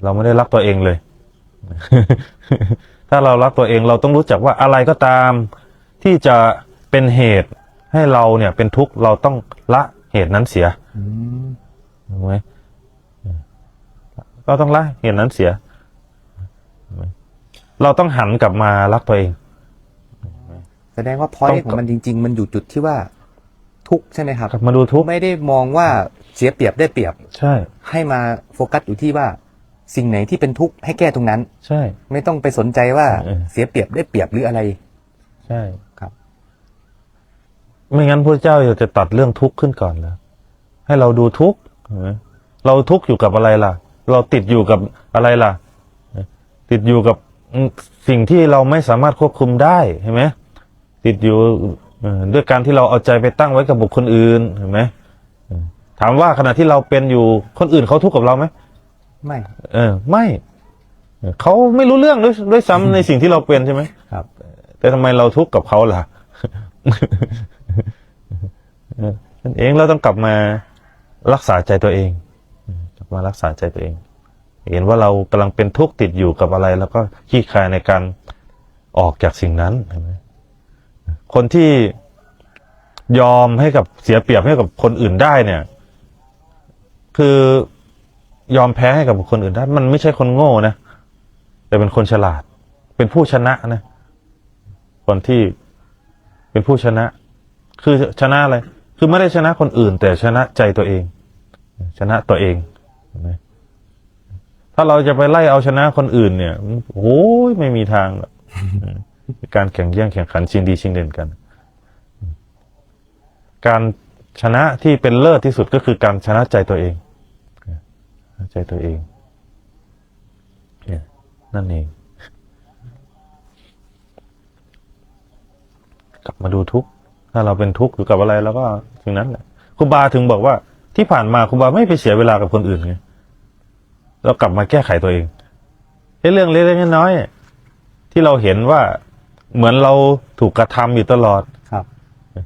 เราไม่ได้รักตัวเองเลย ถ้าเรารักตัวเองเราต้องรู้จักว่าอะไรก็ตามที่จะเป็นเหตุให้เราเนี่ยเป็นทุกข์เราต้องละเหตุนั้นเสียถูกไหมเราต้องละเหตุนั้นเสียเราต้องหันกลับมารักตัวเอง แสดงว่าพอยต์ของมันจริงๆมันอยู่จุดที่ว่าทุกข์ใช่ไหมครับ กลับมาดูทุกข์ ไม่ได้มองว่าเสียเปรียบได้เปรียบ ใช่ ให้มาโฟกัสอยู่ที่ว่าสิ่งไหนที่เป็นทุกข์ให้แก้ตรงนั้น ใช่ ไม่ต้องไปสนใจว่า เออ เสียเปรียบได้เปรียบหรืออะไร ใช่ ครับ ไม่งั้นพระเจ้าจะตัดเรื่องทุกข์ขึ้นก่อนแล้วให้เราดูทุกข์เห็นไหมเราทุกข์อยู่กับอะไรล่ะ เราติดอยู่กับอะไรล่ะ ติดอยู่กับสิ่งที่เราไม่สามารถควบคุมได้เห็นไหมติดอยู่ด้วยการที่เราเอาใจไปตั้งไว้กับบุคคลอื่นเห็นไหมถามว่าขณะที่เราเป็นอยู่คนอื่นเขาทุกข์กับเราไหม ไม่ ไม่เขาไม่รู้เรื่องด้วยซ้ำในสิ่งที่เราเป็นใช่ไหม ครับ แต่ทำไมเราทุกข์กับเขาล่ะ นั่นเองเราต้องกลับมารักษาใจตัวเองกลับมารักษาใจตัวเอง เห็นว่าเรากำลังเป็นทุกข์ติดอยู่กับอะไร แล้วก็ขี้คายในการออกจากสิ่งนั้นใช่ไหมคนที่ยอมให้กับเสียเปรียบให้กับคนอื่นได้เนี่ย คือยอมแพ้ให้กับคนอื่นได้มันไม่ใช่คนโง่นะแต่เป็นคนฉลาดเป็นผู้ชนะนะคนที่เป็นผู้ชนะ คือชนะอะไรคือไม่ได้ชนะคนอื่น แต่ชนะใจตัวเองชนะตัวเองเห็นไหมถ้าเราจะไปไล่เอาชนะคนอื่นเนี่ยโอ้ยไม่มีทางหรอกการแข่งแย่งแข่งขันชิงดีชิงเด่นกัน การชนะที่เป็นเลิศที่สุดก็คือการชนะใจตัวเองใจตัวเองเนี่ยนั่นเองกลับมาดูทุกข์ถ้าเราเป็นทุกข์อยู่กับอะไรแล้วก็สิ่งนั้นแหละครูบาถึงบอกว่าที่ผ่านมาครูบาไม่ไปเสียเวลากับคนอื่นไงเรากลับมาแก้ไขตัวเองเรื่องเล็กๆน้อยๆที่เราเห็นว่าเหมือนเราถูกกระทำอยู่ตลอด ครับ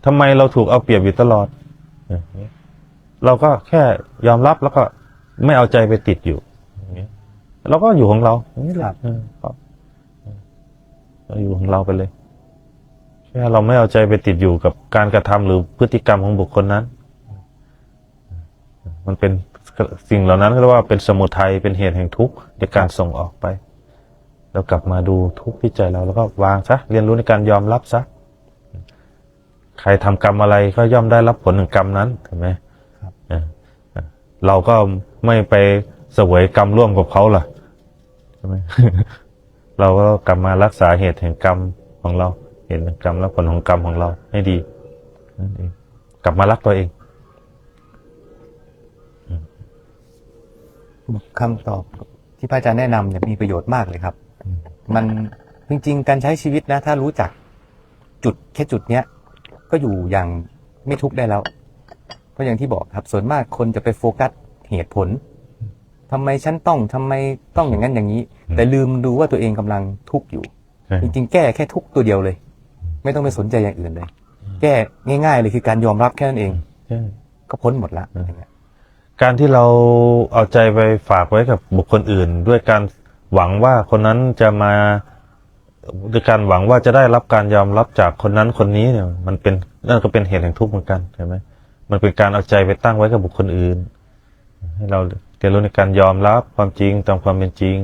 ทำไมเราถูกเอาเปรียบอยู่ตลอดเราก็แค่ยอมรับแล้วก็ไม่เอาใจไปติดอยู่เราก็อยู่ของเราอย่างนี้แหละเราอยู่ของเราไปเลยแค่เราไม่เอาใจไปติดอยู่กับการกระทำหรือพฤติกรรมของบุคคลนั้นมันเป็นสิ่งเหล่านั้นเรียกว่าเป็นสมุทัยเป็นเหตุแห่งทุกข์ในการส่งออกไปแล้วกลับมาดูทุกข์ที่ใจเราแล้วก็วางซะเรียนรู้ในการยอมรับซะใครทำกรรมอะไรก็ย่อมได้รับผลของกรรมนั้นเห็นไหมเราก็ไม่ไปเสวยกรรมร่วมกับเขาล่ะใช่ไหม เราก็กลับมารักษาเหตุแห่งกรรมของเราเห็นกรรมและผลของกรรมของเราให้ดีนั่นเองกลับมารักตัวเองคำตอบที่พระอาจารย์แนะนำเนี่ยมีประโยชน์มากเลยครับ มันจริงๆการใช้ชีวิตนะถ้ารู้จักจุดแค่จุดเนี้ยก็อยู่อย่างไม่ทุกข์ได้แล้วเพราะอย่างที่บอกครับส่วนมากคนจะไปโฟกัสเหตุผลทำไมฉันต้องทำไมต้องอย่างนั้นอย่างนี้แต่ลืมดูว่าตัวเองกำลังทุกข์อยู่จริงๆแก้แค่ทุกข์ตัวเดียวเลย ไม่ต้องไปสนใจอย่างอื่นเลย แก้ง่ายๆเลยคือการยอมรับแค่นั้นเอง ใช่ ก็พ้นหมดละอย่างเงี้ย การที่เราเอาใจไปฝากไว้กับบุคคลอื่น ด้วยการหวังว่าคนนั้นจะมาด้วยการหวังว่าจะได้รับการยอมรับจากคนนั้นคนนี้เนี่ยมันเป็นนั่นก็เป็นเหตุแห่งทุกข์เหมือนกันใช่ไหมมันเป็นการเอาใจไปตั้งไว้กับบุคคลอื่น ให้เราเรียนรู้ในการยอมรับความจริงตามความเป็นจริง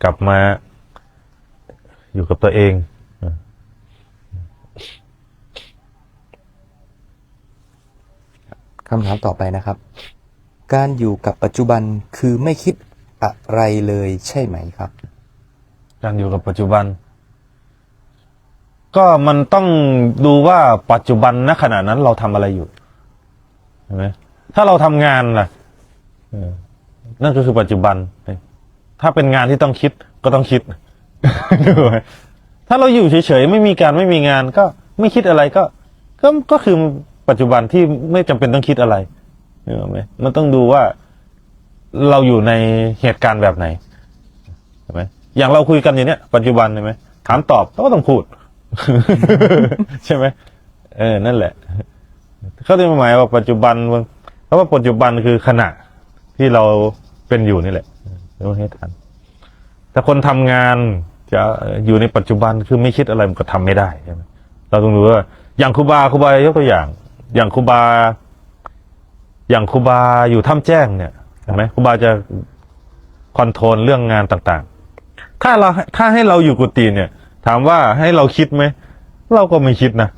กลับมาอยู่กับตัวเอง คำถามต่อไปนะครับ การอยู่กับปัจจุบันคือไม่คิดอะไรเลยใช่ไหมครับ การอยู่กับปัจจุบัน ก็มันต้องดูว่าปัจจุบันณขณะนั้นเราทำอะไรอยู่เห็นไหมถ้าเราทำงานล่ะนั่นก็คือปัจจุบัน ถ้าเป็นงานที่ต้องคิดก็ต้องคิด ถ้าเราอยู่เฉยๆไม่มีการไม่มีงาน ก็ไม่คิดอะไรก็คือปัจจุบันที่ไม่จำเป็นต้องคิดอะไรเห็นไหมมันต้องดูว่าเราอยู่ในเหตุการณ์แบบไหนเห็นไหมอย่างเราคุยกันอย่างเนี้ยปัจจุบันใช่ไหมถามตอบเราก็ต้องพูด ใช่ไหมนั่นแหละเขาจะหมายว่าปัจจุบันเพราะว่าปัจจุบันคือขณะที่เราเป็นอยู่นี่แหละต้องให้ทันแต่คนทำงานจะอยู่ในปัจจุบันคือไม่คิดอะไรมันก็ทำไม่ได้ใช่ไหมเราต้องรู้ว่าอย่างครูบายกตัวอย่าง อย่างครูบาอยู่ถ้ำแจ้งเนี่ยเห็นไหมครูบาจะคอนโทรลเรื่องงานต่างๆถ้าให้เราอยู่กุฏิเนี่ย ถามว่าให้เราคิดไหมเราก็ไม่คิดนะ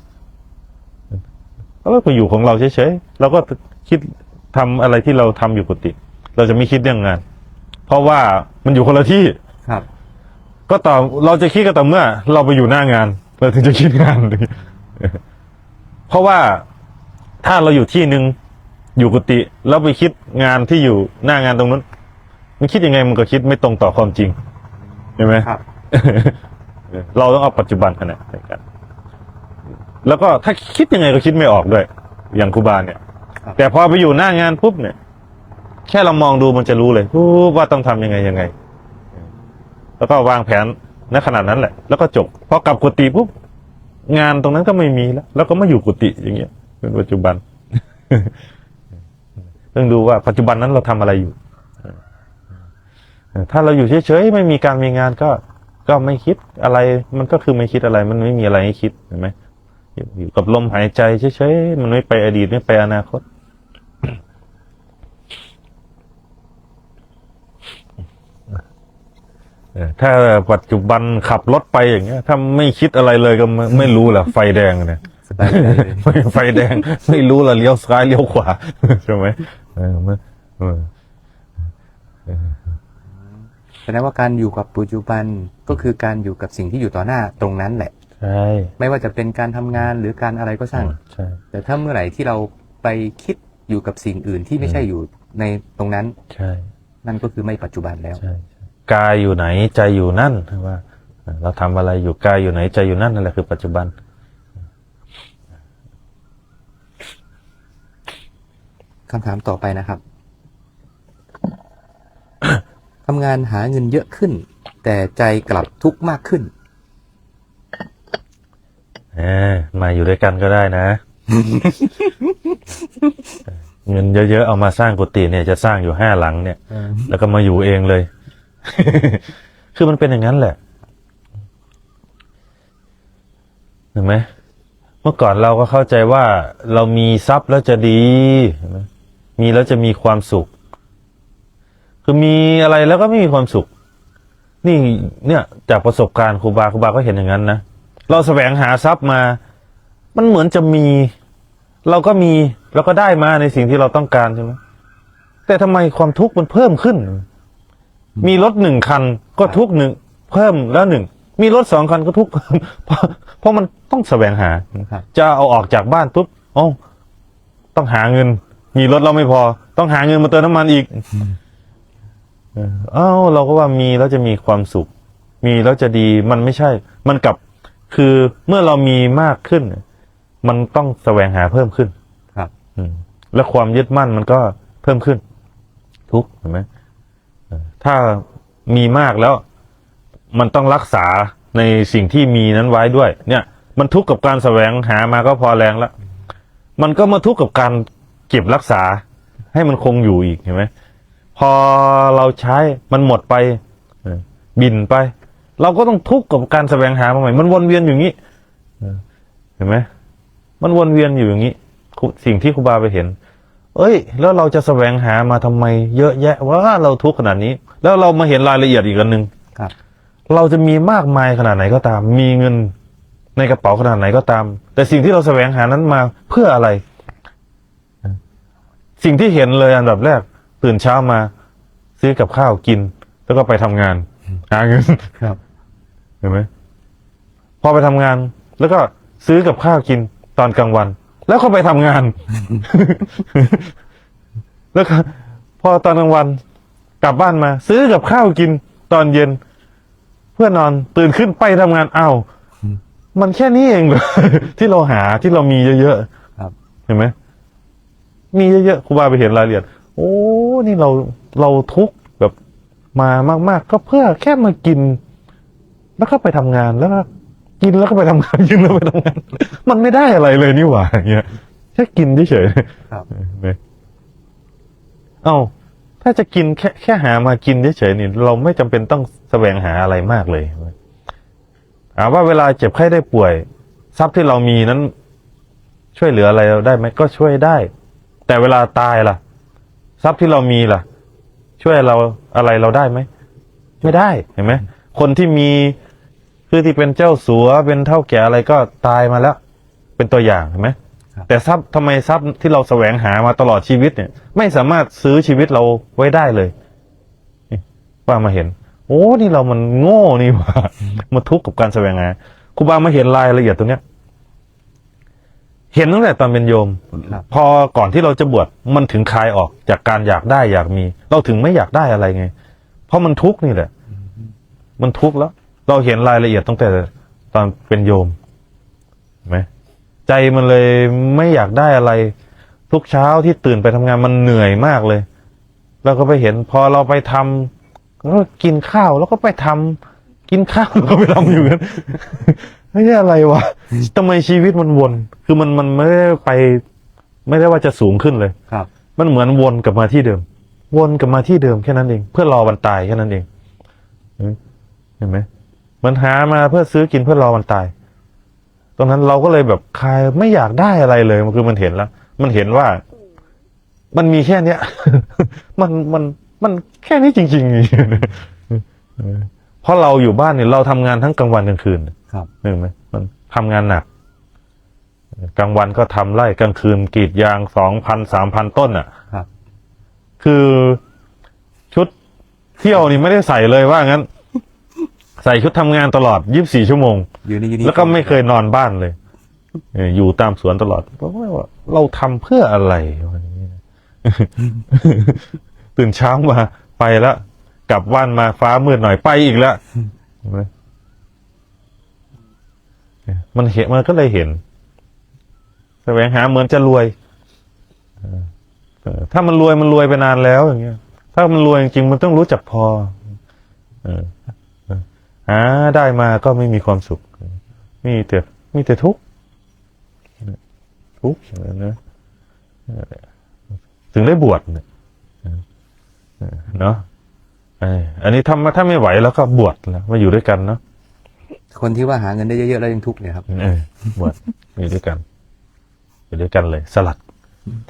เราก็อยู่ของเราเฉยๆเราก็คิดทำอะไรที่เราทำอยู่กุฏิเราจะไม่คิดเรื่องงาน เพราะว่ามันอยู่คนละที่ ครับ ก็ต่อเราจะคิดก็ต่อเมื่อเราไปอยู่หน้างานเราถึงจะคิดงาน เพราะว่าถ้าเราอยู่ที่หนึ่งอยู่กุฏิแล้วไปคิดงานที่อยู่หน้างานตรงนั้นมันคิดยังไงมันก็คิดไม่ตรงต่อความจริงใช่ไหม ครับ เราต้องเอาปัจจุบันขณะในการแล้วก็ถ้าคิดยังไงก็คิดไม่ออกด้วย อย่างครูบาเนี่ย ครับ แต่พอไปอยู่หน้างานปุ๊บเนี่ย แค่เรามองดูมันจะรู้เลยว่าต้องทำยังไง แล้วก็วางแผนณขนาดนั้นแหละ แล้วก็จบพอกลับกุฏิปุ๊บงานตรงนั้นก็ไม่มีแล้วก็มาอยู่กุฏิอย่างเงี้ยเป็นปัจจุบัน ต้องดูว่าปัจจุบันนั้นเราทำอะไรอยู่ ถ้าเราอยู่เฉยๆไม่มีการมีงานก็ไม่คิดอะไร มันก็คือไม่คิดอะไร มันไม่มีอะไรให้คิดเห็นไหมอยู่กับลมหายใจเฉยๆมันไม่ไปอดีตไม่ไปอนาคต ถ้าปัจจุบันขับรถไปอย่างเงี้ยถ้าไม่คิดอะไรเลยก็ไม่รู้แหละไฟแดงเนี่ย สบายใจเลย ไฟแดงไม่รู้ละเลี้ยวซ้ายเลี้ยวขวาใช่ไหม แสดงว่าการอยู่กับปัจจุบันก็คือการอยู่กับสิ่งที่อยู่ต่อหน้าตรงนั้นแหละ ใช่ ไม่ว่าจะเป็นการทำงานหรือการอะไรก็ช่าง ใช่ แต่ถ้าเมื่อไหร่ที่เราไปคิดอยู่กับสิ่งอื่นที่ไม่ใช่อยู่ในตรงนั้น ใช่ นั่นก็คือไม่ปัจจุบันแล้ว ใช่กายอยู่ไหนใจอยู่นั่นว่าเราทำอะไรอยู่กายอยู่ไหนใจอยู่นั่นนั่นแหละคือปัจจุบัน คำถามต่อไปนะครับ ทำงานหาเงินเยอะขึ้น แต่ใจกลับทุกข์มากขึ้น มาอยู่ด้วยกันก็ได้นะ เงินเยอะๆเอามาสร้างกุฏิเนี่ยจะสร้างอยู่5 หลังเนี่ย แล้วก็มาอยู่เองเลย คือมันเป็นอย่างนั้นแหละเห็นไหมเมื่อก่อนเราก็เข้าใจว่าเรามีทรัพย์แล้วจะดีเห็นไหมมีแล้วจะมีความสุข คือมีอะไรแล้วก็ไม่มีความสุข นี่เนี่ยจากประสบการณ์ครูบาก็เห็นอย่างนั้นนะเราแสวงหาทรัพย์มา มันเหมือนจะมี เราก็มีเราก็ได้มาในสิ่งที่เราต้องการใช่ไหมแต่ทำไมความทุกข์มันเพิ่มขึ้น มีรถ1 คันก็ทุกข์เพิ่มแล้ว1มีรถ2 คันก็ทุกข์เพิ่ม เพราะมันต้องแสวงหา ครับ จะเอาออกจากบ้านปุ๊บต้องหาเงิน มีรถเราไม่พอ ต้องหาเงินมาเติมน้ำมันอีกเราก็ว่ามีแล้วจะมีความสุข มีแล้วจะดีมันไม่ใช่ มันกลับคือเมื่อเรามีมากขึ้น มันต้องแสวงหาเพิ่มขึ้น ครับ และความยึดมั่นมันก็เพิ่มขึ้น ทุกข์เห็นไหมถ้ามีมากแล้ว มันต้องรักษา ในสิ่งที่มีนั้นไว้ด้วย เนี่ย มันทุกข์กับการแสวงหามาก็พอแรงแล้วมันก็มาทุกข์กับการเก็บรักษาให้มันคงอยู่อีกเห็นไหมพอเราใช้มันหมดไปบินไป เราก็ต้องทุกข์กับการแสวงหามาใหม่มันวนเวียนอย่างนี้เห็นไหมมันวนเวียนอยู่อย่างนี้สิ่งที่ครูบาไปเห็นเอ้ยแล้วเราจะแสวงหามาทำไมเยอะแยะว่าเราทุกข์ขนาดนี้แล้วเรามาเห็นรายละเอียดอีกอันหนึ่งครับ เราจะมีมากมายขนาดไหนก็ตามมีเงินในกระเป๋าขนาดไหนก็ตามแต่สิ่งที่เราแสวงหานั้นมาเพื่ออะไรสิ่งที่เห็นเลยอันดับแรกตื่นเช้ามาซื้อกับข้าวกินแล้วก็ไปทำงานหาเงิน ครับ เห็นไหมพอไปทำงานแล้วก็ซื้อกับข้าวกินตอนกลางวัน แล้วก็ไปทำงาน แล้วก็พอตอนกลางวันกลับบ้านมาซื้อกับข้าวกินตอนเย็นเพื่อนอนตื่นขึ้นไปทำงานอ้าวมันแค่นี้เองเหรอ ที่เราหาที่เรามีเยอะๆ ครับ เห็นไหมมีเยอะๆครูบาไปเห็นรายละเอียดโอ้นี่เราทุกข์แบบมามากๆก็เพื่อแค่มากินแล้วก็ไปทำงานแล้วก็กินแล้วก็ไปทำงาน กินแล้วไปทำงาน มันไม่ได้อะไรเลยนี่หว่าอย่างเงี้ยแค่กินเฉยๆ ครับ เอ้าถ้าจะกินแค่หามากินเฉยๆนี่เราไม่จำเป็นต้องแสวงหาอะไรมากเลยถามว่าเวลาเจ็บไข้ได้ป่วยทรัพย์ที่เรามีนั้นช่วยเหลืออะไรเราได้ไหมก็ช่วยได้แต่เวลาตายล่ะทรัพย์ที่เรามีล่ะช่วยเราอะไรเราได้ไหมไม่ได้เห็นไหมคนที่มีคือที่เป็นเจ้าสัวเป็นเฒ่าแก่อะไรก็ตายมาแล้วเป็นตัวอย่างเห็นไหมแต่ทรัพย์ทำไมทรัพย์ที่เราแสวงหามาตลอดชีวิตเนี่ยไม่สามารถซื้อชีวิตเราไว้ได้เลยว่ามาเห็นโอ้นี่เรามันโง่นี่หว่ามาทุกข์กับการแสวงหาครูบามาเห็นรายละเอียดตรงเนี้ยเห็นตั้งแต่ตอนเป็นโยมพอก่อนที่เราจะบวชมันถึงคลายออกจากการอยากได้อยากมีเราถึงไม่อยากได้อะไรไงเพราะมันทุกข์นี่แหละมันทุกข์แล้วเราเห็นรายละเอียดตั้งแต่ตอนเป็นโยมเห็นไหมใจมันเลยไม่อยากได้อะไรทุกเช้าที่ตื่นไปทำงานมันเหนื่อยมากเลยเราก็ไปเห็นพอเราไปทำก็กินข้าวแล้วก็ไปทำกินข้าวแล้วก็ไปทำอยู่กันไม่ใช่อะไรวะทำไมชีวิตมันวนคือมันไม่ได้ไปไม่ได้ว่าจะสูงขึ้นเลยครับ มันเหมือนวนกลับมาที่เดิมวนกลับมาที่เดิมแค่นั้นเองเพื่อรอวันตายแค่นั้นเองเห็นไหมมันหามาเพื่อซื้อกินเพื่อรอวันตายตรงนั้นเราก็เลยแบบคลายไม่อยากได้อะไรเลยมันคือมันเห็นแล้วมันเห็นว่ามันมีแค่เนี้ย มันแค่นี้จริงๆเพราะเราอยู่บ้านเนี่ยเราทำงานทั้งกลางวันกลางคืนครับ เห็นไหมมันทำงานหนักกลางวันก็ทำไร่กลางคืนกรีดยาง2,000-3,000 ต้นอ่ะครับ คือชุดเที่ยวนี่ไม่ได้ใส่เลยว่างั้นใส่ชุดทำงานตลอด24 ชั่วโมงแล้วก็ไม่เคยนอนบ้านเลยอยู่ตามสวนตลอดเพราะว่าเราทำเพื่ออะไรวันนี้ตื่นเช้ามาไปแล้วกลับบ้านมาฟ้ามืดหน่อยไปอีกแล้วมันเห็นมันก็เลยเห็นแสวงหาเหมือนจะรวยถ้ามันรวยไปนานแล้วอย่างเงี้ยถ้ามันรวยจริงๆมันต้องรู้จักพอหาได้มาก็ไม่มีความสุขมีแต่ทุกข์นะถึงได้บวชเนาะอันนี้ถ้าไม่ไหวแล้วก็บวชแล้วมาอยู่ด้วยกันเนาะคนที่ว่าหาเงินได้เยอะๆแล้วยังทุกข์เนี่ยครับบวชอยู่ด้วยกันเลยสลัด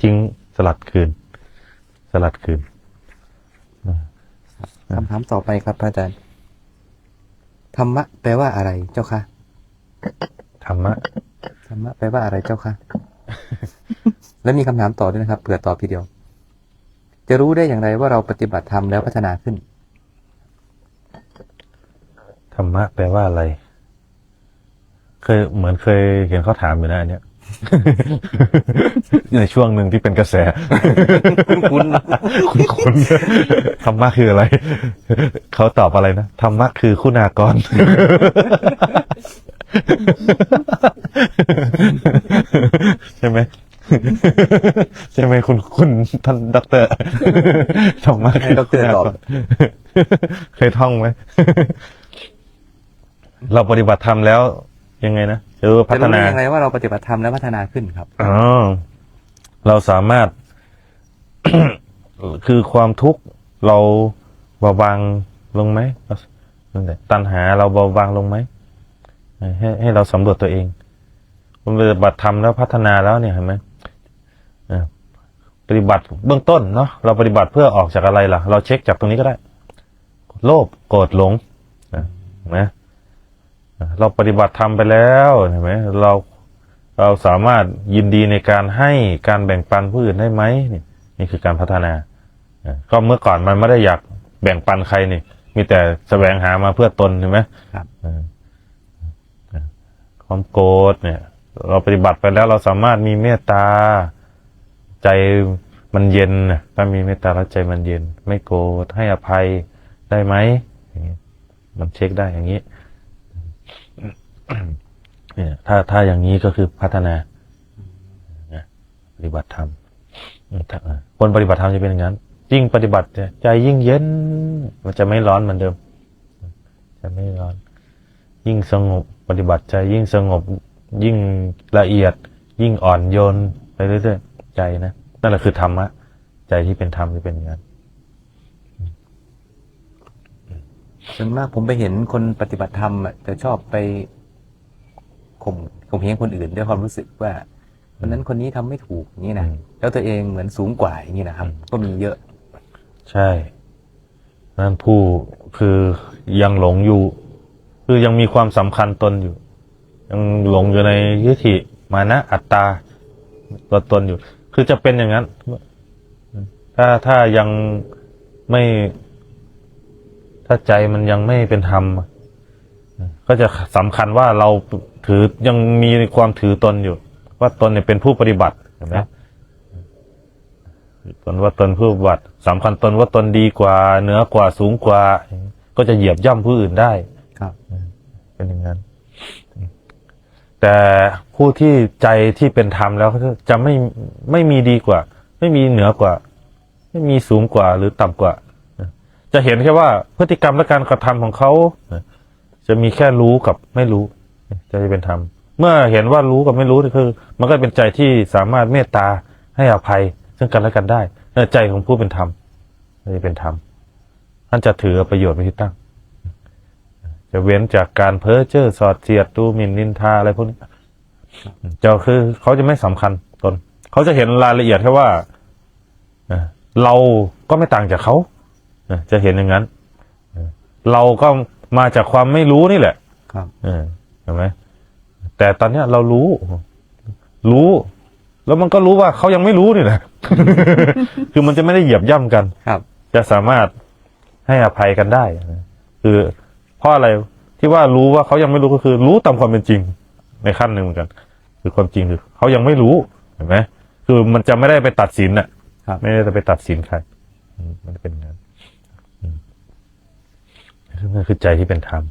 ทิ้งสลัดคืนคำถามต่อไปครับอาจารย์ธรรมะแปลว่าอะไรเจ้าคะธรรมะแปลว่าอะไรเจ้าคะ แล้วมีคำถามต่อด้วยนะครับเผื่อตอบทีเดียวจะรู้ได้อย่างไรว่าเราปฏิบัติธรรมแล้วพัฒนาขึ้นธรรมะแปลว่าอะไรเคยเห็นเขาถามอยู่นะอันเนี้ย ในช่วงหนึ่งที่เป็นกระแส คุ้นธรรมะคืออะไรเขาตอบอะไรนะธรรมะคือคุณากร ใช่ไหม ใช่ไหมคุณท่านด็อกเตอร์ธรรมะคือด็อกเตอร์ตอบเคยท่องไหม เราปฏิบัติธรรมแล้วยังไงนะจะพั จะ ฒ รู้ได้ นา ยังไงว่าเราปฏิบัติธรรมแล้วพัฒนาขึ้นครับ อ๋อเราสามารถ คือความทุกข์เราเบาบางลงไหมนั่นแหละตัณหาเราเบาบางลงไหมให้เราสำรวจตัวเองปฏิบัติธรรมแล้วพัฒนาแล้วเนี่ยเห็นไหมปฏิบัติเบื้องต้นเนาะเราปฏิบัติเพื่อออกจากอะไรล่ะ เราเช็คจากตรงนี้ก็ได้ โลภโกรธหลงเห็นไหมเราปฏิบัติธรรมไปแล้วเห็นไหมเราสามารถยินดีในการให้การแบ่งปันผู้อื่นได้ไหมนี่คือการพัฒนาก็เมื่อก่อนมันไม่ได้อยากแบ่งปันใครนี่มีแต่แสวงหามาเพื่อตนใช่ไหมครับ ความโกรธเนี่ย เราปฏิบัติไปแล้วเราสามารถมีเมตตาใจมันเย็นถ้ามีเมตตาแล้วใจมันเย็นไม่โกรธให้อภัยได้ไหมอย่างนี้มันเช็คได้อย่างนี้เนี่ยถ้าอย่างนี้ก็คือพัฒนาปฏิบัติธรรมคนปฏิบัติธรรมจะเป็นอย่างนั้นยิ่งปฏิบัติใจยิ่งเย็นมันจะไม่ร้อนเหมือนเดิมจะไม่ร้อนยิ่งสงบปฏิบัติใจยิ่งสงบยิ่งละเอียดยิ่งอ่อนโยนไปเรื่อยๆใจนะนั่นแหละคือธรรมะใจที่เป็นธรรมจะเป็นอย่างนั้นส่วนมากผมไปเห็นคนปฏิบัติธรรมจะชอบไปข่มเหงคนอื่นด้วยความรู้สึกว่าคนนั้นคนนี้ทำไม่ถูกอย่างนี้นะแล้วตัวเองเหมือนสูงกว่าอย่างนี้นะครับ ก็มีเยอะใช่นั่นผู้คือยังหลงอยู่คือยังมีความสำคัญตนอยู่ยังหลงอยู่ในทิฏฐิมานะอัตตาตัวตนอยู่คือจะเป็นอย่างนั้นถ้ายังไม่ถ้าใจมันยังไม่เป็นธรรมก็จะสำคัญว่าเราถือยังมีความถือตนอยู่ว่าตนเนี่ยเป็นผู้ปฏิบัติเห็นไหมตนว่าตนผู้ปฏิบัติสำคัญตนว่าตนดีกว่าเหนือกว่าสูงกว่าก็จะเหยียบย่ำผู้อื่นได้ครับเป็นอย่างนั้นแต่ผู้ที่ใจที่เป็นธรรมแล้วจะไม่มีดีกว่าไม่มีเหนือกว่าไม่มีสูงกว่าหรือต่ำกว่าจะเห็นแค่ว่าพฤติกรรมและการกระทำของเขาจะมีแค่รู้กับไม่รู้จะเป็นธรรมเมื่อเห็นว่ารู้กับไม่รู้นี่คือมันก็เป็นใจที่สามารถเมตตาให้อภัยซึ่งกันและกันได้ใจของผู้เป็นธรรมจะเป็นธรรมท่านจะถือประโยชน์เป็นที่ตั้งจะเว้นจากการเพ้อเจ้อสอดเสียดดูหมิ่นนินทาอะไรพวกนี้จะคือเขาจะไม่สำคัญตนเขาจะเห็นรายละเอียดแค่ว่าเราก็ไม่ต่างจากเขาจะเห็นอย่างนั้นเราก็มาจากความไม่รู้นี่แหละครับเห็นไหมแต่ตอนนี้เรารู้แล้วมันก็รู้ว่าเขายังไม่รู้นี่แหละ คือมันจะไม่ได้เหยียบย่ำกันครับจะสามารถให้อภัยกันได้คือเพราะอะไรที่ว่ารู้ว่าเขายังไม่รู้ก็คือรู้ตามความเป็นจริงในขั้นหนึ่งเหมือนกันคือความจริงคือเขายังไม่รู้เห็นไหมคือมันจะไม่ได้ไปตัดสินไม่ได้ไปตัดสินใครมันเป็นอย่างนั้นนั่นคือใจที่เป็นธรรม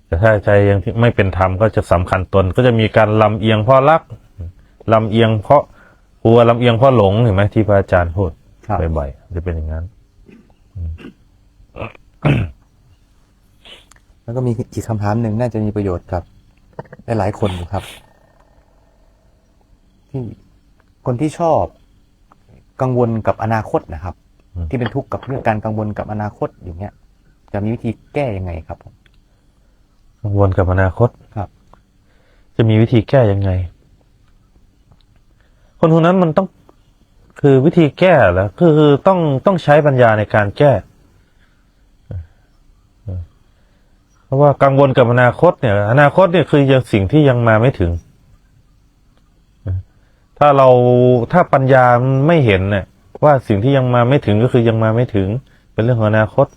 แต่ถ้าใจยังไม่เป็นธรรมก็จะสำคัญตนก็จะมีการลำเอียงเพราะรักลำเอียงเพราะกลัวลำเอียงเพราะหลงเห็นไหมที่พระอาจารย์พูดบ่อยๆจะเป็นอย่างนั้นแล้วก็มีอีกคำถามหนึ่งน่าจะมีประโยชน์กับหลายคนครับที่คนที่ชอบกังวลกับอนาคตนะครับที่เป็นทุกข์กับเรื่องการกังวลกับอนาคตอย่างเงี้ยจะมีวิธีแก้ยังไงครับผมกังวลกับอนาคตครับจะมีวิธีแก้ยังไงคนคนนั้นมันต้องคือวิธีแก้แล้วคือต้องใช้ปัญญาในการแก้เพราะว่ากังวลกับอนาคตเนี่ยอนาคตเนี่ยคือยังสิ่งที่ยังมาไม่ถึงถ้าปัญญาไม่เห็นเนี่ยว่าสิ่งที่ยังมาไม่ถึงก็คือยังมาไม่ถึงเป็นเรื่องของอนาคต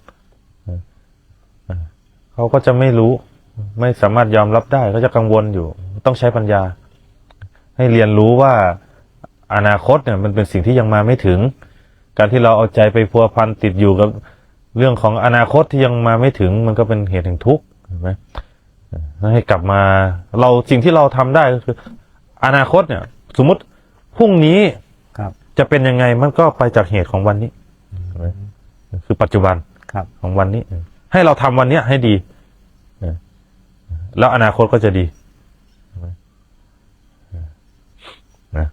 เขาก็จะไม่รู้ไม่สามารถยอมรับได้ก็จะกังวลอยู่ต้องใช้ปัญญาให้เรียนรู้ว่าอนาคตเนี่ยมันเป็นสิ่งที่ยังมาไม่ถึงการที่เราเอาใจไปพัวพันติดอยู่กับเรื่องของอนาคตที่ยังมาไม่ถึงมันก็เป็นเหตุแห่งทุกข์เห็นไหมให้กลับมาสิ่งที่เราทำได้ก็คืออนาคตเนี่ยสมมติพรุ่งนี้จะเป็นยังไงมันก็ไปจากเหตุของวันนี้คือปัจจุบันของวันนี้ให้เราทำวันนี้ให้ดี แล้วอนาคตก็จะดีนะ